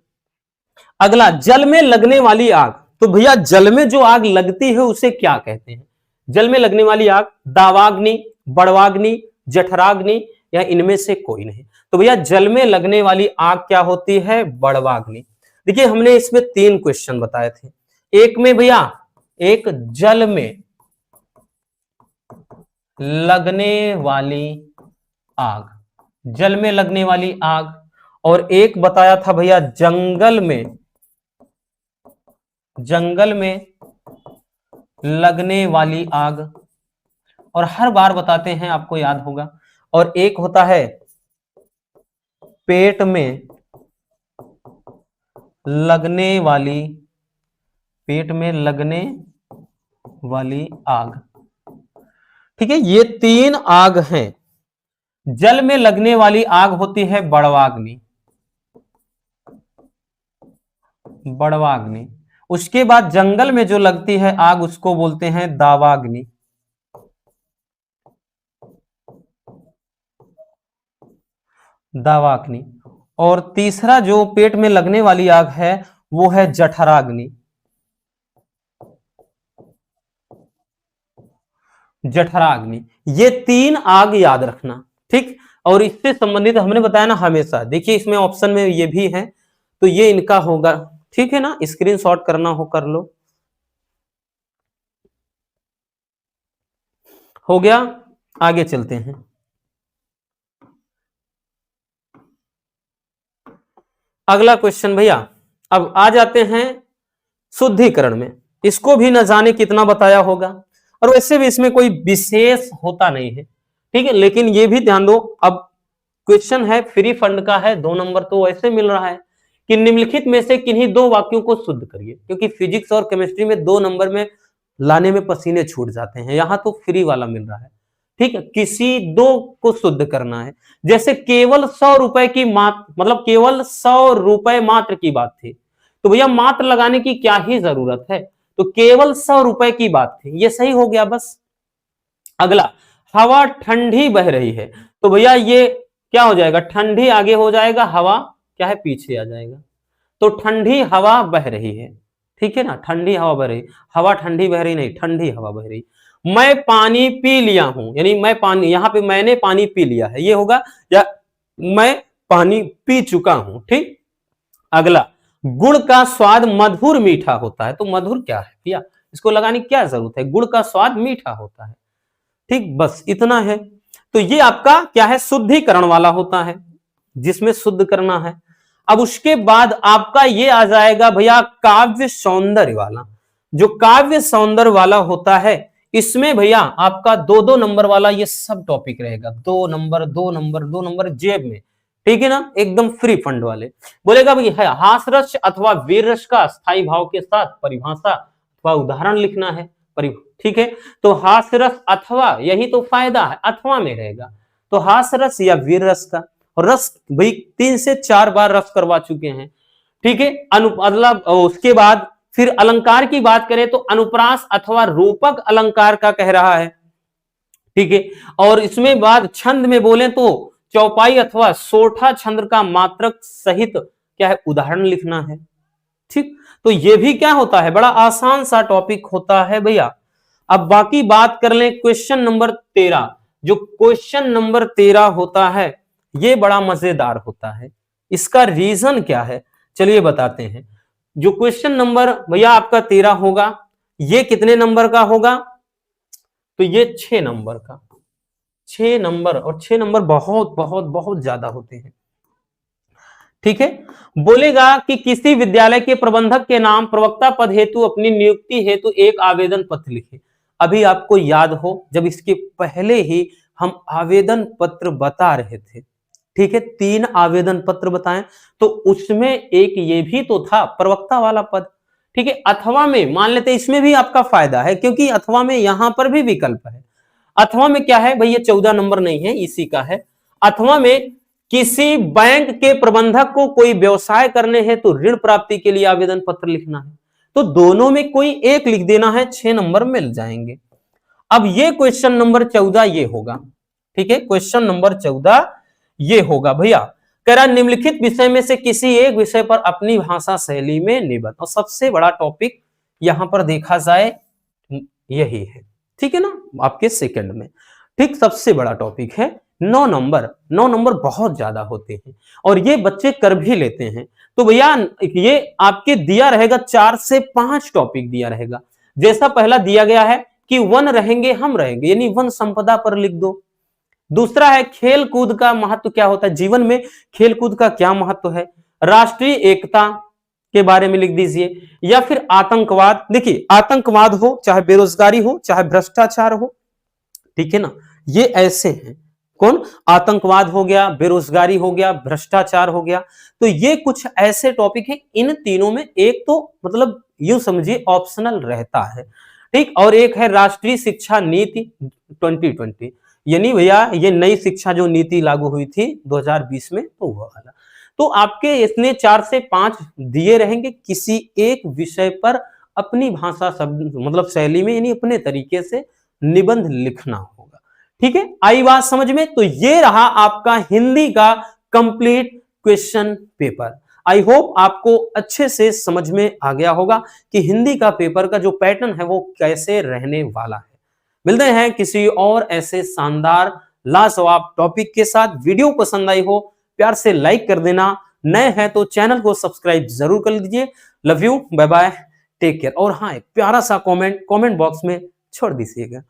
अगला, जल में लगने वाली आग, तो भैया जल में जो आग लगती है उसे क्या कहते हैं? जल में लगने वाली आग, दावाग्नि, बड़वाग्नि, जठराग्नि, या इनमें से कोई नहीं? तो भैया जल में लगने वाली आग क्या होती है? बड़वाग्नि। देखिए हमने इसमें 3 क्वेश्चन बताए थे। एक में भैया, एक जल में लगने वाली आग, जल में लगने वाली आग, और एक बताया था भैया जंगल में लगने वाली आग, और हर बार बताते हैं आपको याद होगा। और एक होता है पेट में लगने वाली आग। ठीक है, ये 3 आग हैं। जल में लगने वाली आग होती है बड़वाग्नि। उसके बाद जंगल में जो लगती है आग उसको बोलते हैं दावाग्नि। और तीसरा जो पेट में लगने वाली आग है वो है जठराग्नि। ये 3 आग याद रखना, ठीक। और इससे संबंधित हमने बताया ना हमेशा, देखिए इसमें ऑप्शन में ये भी है, तो ये इनका होगा, ठीक है ना। स्क्रीनशॉट करना हो कर लो। हो गया, आगे चलते हैं। अगला क्वेश्चन भैया, अब आ जाते हैं शुद्धिकरण में। इसको भी न जाने कितना बताया होगा, और वैसे भी इसमें कोई विशेष होता नहीं है, ठीक है। लेकिन ये भी ध्यान दो, अब क्वेश्चन है फ्री फंड का है, 2 नंबर तो वैसे मिल रहा है कि निम्नलिखित में से किन्हीं 2 वाक्यों को शुद्ध करिए, क्योंकि फिजिक्स और केमिस्ट्री में 2 नंबर में लाने में पसीने छूट जाते हैं, यहां तो फ्री वाला मिल रहा है, ठीक है। किसी 2 को शुद्ध करना है। जैसे केवल 100 रुपए की मात्र, मतलब केवल 100 रुपए मात्र की बात थी, तो भैया मात्र लगाने की क्या ही जरूरत है, तो केवल 100 रुपए की बात थी, ये सही हो गया बस। अगला, हवा ठंडी बह रही है, तो भैया ये क्या हो जाएगा? ठंडी आगे हो जाएगा, हवा क्या है? पीछे आ जाएगा। तो ठंडी हवा बह रही है, ठीक है ना, ठंडी हवा बह रही, हवा ठंडी बह रही नहीं, ठंडी हवा बह रही। मैं पानी पी लिया हूं, यानी मैं पानी, यहां पे मैंने पानी पी लिया है, ये होगा, या मैं पानी पी चुका हूं, ठीक। अगला, गुड़ का स्वाद मधुर मीठा होता है, तो मधुर क्या है भैया? इसको लगाने की क्या जरूरत है? गुड़ का स्वाद मीठा होता है, ठीक, बस इतना है। तो ये आपका क्या है? शुद्धिकरण वाला होता है, जिसमें शुद्ध करना है। अब उसके बाद आपका ये आ जाएगा भैया काव्य सौंदर्य वाला। जो काव्य सौंदर्य वाला होता है, इसमें भैया आपका 2-2 नंबर वाला ये सब टॉपिक रहेगा, 2 नंबर 2 नंबर 2 नंबर जेब में, ठीक है ना, एकदम फ्री फंड वाले। बोलेगा भैया हास रस अथवा वीर रस का स्थायी भाव के साथ परिभाषा अथवा उदाहरण लिखना है, ठीक है। तो हास रस अथवा, यही तो फायदा है, अथवा में रहेगा, तो हास रस या वीर रस का। रस भाई 3 से 4 बार रस करवा चुके हैं, ठीक है। मतलब उसके बाद फिर अलंकार की बात करें तो अनुप्रास अथवा रूपक अलंकार का कह रहा है, ठीक है। और इसमें बाद छंद में बोले तो चौपाई अथवा सोठा छंद का मात्रक सहित क्या है? उदाहरण लिखना है, ठीक। तो ये भी क्या होता है? बड़ा आसान सा टॉपिक होता है भैया। अब बाकी बात कर लें क्वेश्चन नंबर 13। जो क्वेश्चन नंबर 13 होता है ये बड़ा मजेदार होता है। इसका रीजन क्या है चलिए बताते हैं। जो क्वेश्चन नंबर भैया आपका 13 होगा, ये कितने नंबर का होगा? तो ये 6 नंबर का, 6 नंबर, और 6 नंबर बहुत बहुत बहुत ज्यादा होते हैं, ठीक है। बोलेगा कि किसी विद्यालय के प्रबंधक के नाम प्रवक्ता पद हेतु अपनी नियुक्ति हेतु एक आवेदन पत्र लिखे। अभी आपको याद हो जब इसके पहले ही हम आवेदन पत्र बता रहे थे, ठीक है, 3 आवेदन पत्र बताएं, तो उसमें एक ये भी तो था प्रवक्ता वाला पद, ठीक है। अथवा में मान लेते, इसमें भी आपका फायदा है क्योंकि अथवा में यहां पर भी विकल्प है। अथवा में क्या है भैया? 14 नंबर नहीं है, इसी का है। अथवा में किसी बैंक के प्रबंधक को कोई व्यवसाय करने है तो ऋण प्राप्ति के लिए आवेदन पत्र लिखना है, तो दोनों में कोई एक लिख देना है, 6 नंबर मिल जाएंगे। अब ये क्वेश्चन नंबर 14 ये होगा, ठीक है, क्वेश्चन नंबर 14 ये होगा भैया। कह रहा निम्नलिखित विषय में से किसी एक विषय पर अपनी भाषा शैली में निबंध, और सबसे बड़ा टॉपिक यहां पर देखा जाए यही है, ठीक है ना, आपके सेकंड में। ठीक, सबसे बड़ा टॉपिक है 9 नंबर। 9 नंबर बहुत ज्यादा होते हैं और ये बच्चे कर भी लेते हैं। तो भैया ये आपके दिया रहेगा 4 से 5 टॉपिक दिया रहेगा। जैसा पहला दिया गया है कि वन रहेंगे हम रहेंगे, यानी वन संपदा पर लिख दो। दूसरा है खेल कूद का महत्व क्या होता है, जीवन में खेल कूद का क्या महत्व है। राष्ट्रीय एकता के बारे में लिख दीजिए। या फिर आतंकवाद, देखिए आतंकवाद हो, चाहे बेरोजगारी हो, चाहे भ्रष्टाचार हो, ठीक है ना, ये ऐसे हैं। कौन? आतंकवाद हो गया, बेरोजगारी हो गया, भ्रष्टाचार हो गया। तो ये कुछ ऐसे टॉपिक हैं, इन तीनों में एक तो मतलब यूं समझिए ऑप्शनल रहता है, ठीक। और एक है राष्ट्रीय शिक्षा नीति 2020, यानी भैया ये नई शिक्षा जो नीति लागू हुई थी 2020 में, तो वो वाला। तो आपके इसने 4 से 5 दिए रहेंगे, किसी एक विषय पर अपनी भाषा शब्द मतलब शैली में, यानी अपने तरीके से निबंध लिखना होगा, ठीक है। आई बात समझ में? तो ये रहा आपका हिंदी का complete question paper. I hope आपको अच्छे से समझ में आ गया होगा कि हिंदी का पेपर का जो पैटर्न है वो कैसे रहने वाला है। मिलते हैं किसी और ऐसे शानदार लाजवाब टॉपिक के साथ। वीडियो पसंद आई हो प्यार से लाइक कर देना, नए हैं तो चैनल को सब्सक्राइब जरूर कर लीजिए। Love you, bye bye, take care. और हाँ, एक प्यारा सा कमेंट बॉक्स में छोड़ दीजिएगा।